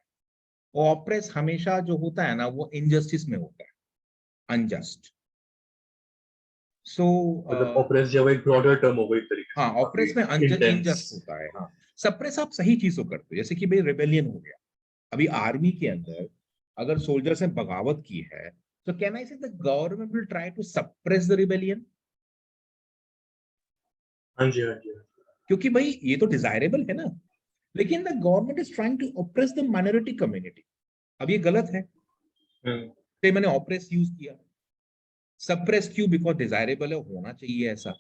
ऑप्रेस हमेशा जो होता है ना वो इनजस्टिस में होता है, अनजस्ट। सो मतलब ऑप्रेस जो एक ब्रॉडर टर्म हो गई एक तरीके हाँ, से, ऑप्रेस में काफी इनजस्ट इंटेंस। होता है। हाँ, सप्रेस आप सही चीज को करते हो, जैसे कि भाई रिबेलियन हो गया। अभी आर्मी के अंदर अगर सोल्जर्स ने बगावत की है, तो can I say the government will try to suppress the rebellion? हाँ जी, हाँ जी। क्योंकि भाई ये तो डिजायरेबल है ना, लेकिन the government is trying to oppress the minority community. अब ये गलत है, हम्म, तो मैंने ऑप्रेस यूज किया। सप्रेस क्यों? बिकॉज डिजायरेबल है, होना चाहिए ऐसा।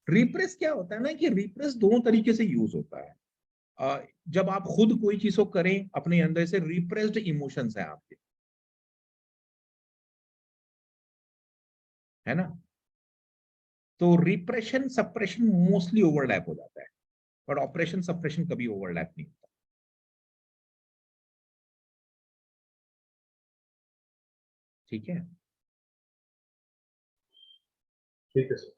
रिप्रेस क्या होता है ना कि रिप्रेस दोनों तरीके से यूज होता है। जब आप खुद कोई चीज को करें अपने अंदर से, रिप्रेस्ड इमोशंस है आपके, है ना। तो रिप्रेशन सप्रेशन मोस्टली ओवरलैप हो जाता है, बट ऑपरेशन सप्रेशन कभी ओवरलैप नहीं होता। ठीक है। ठीक है सर।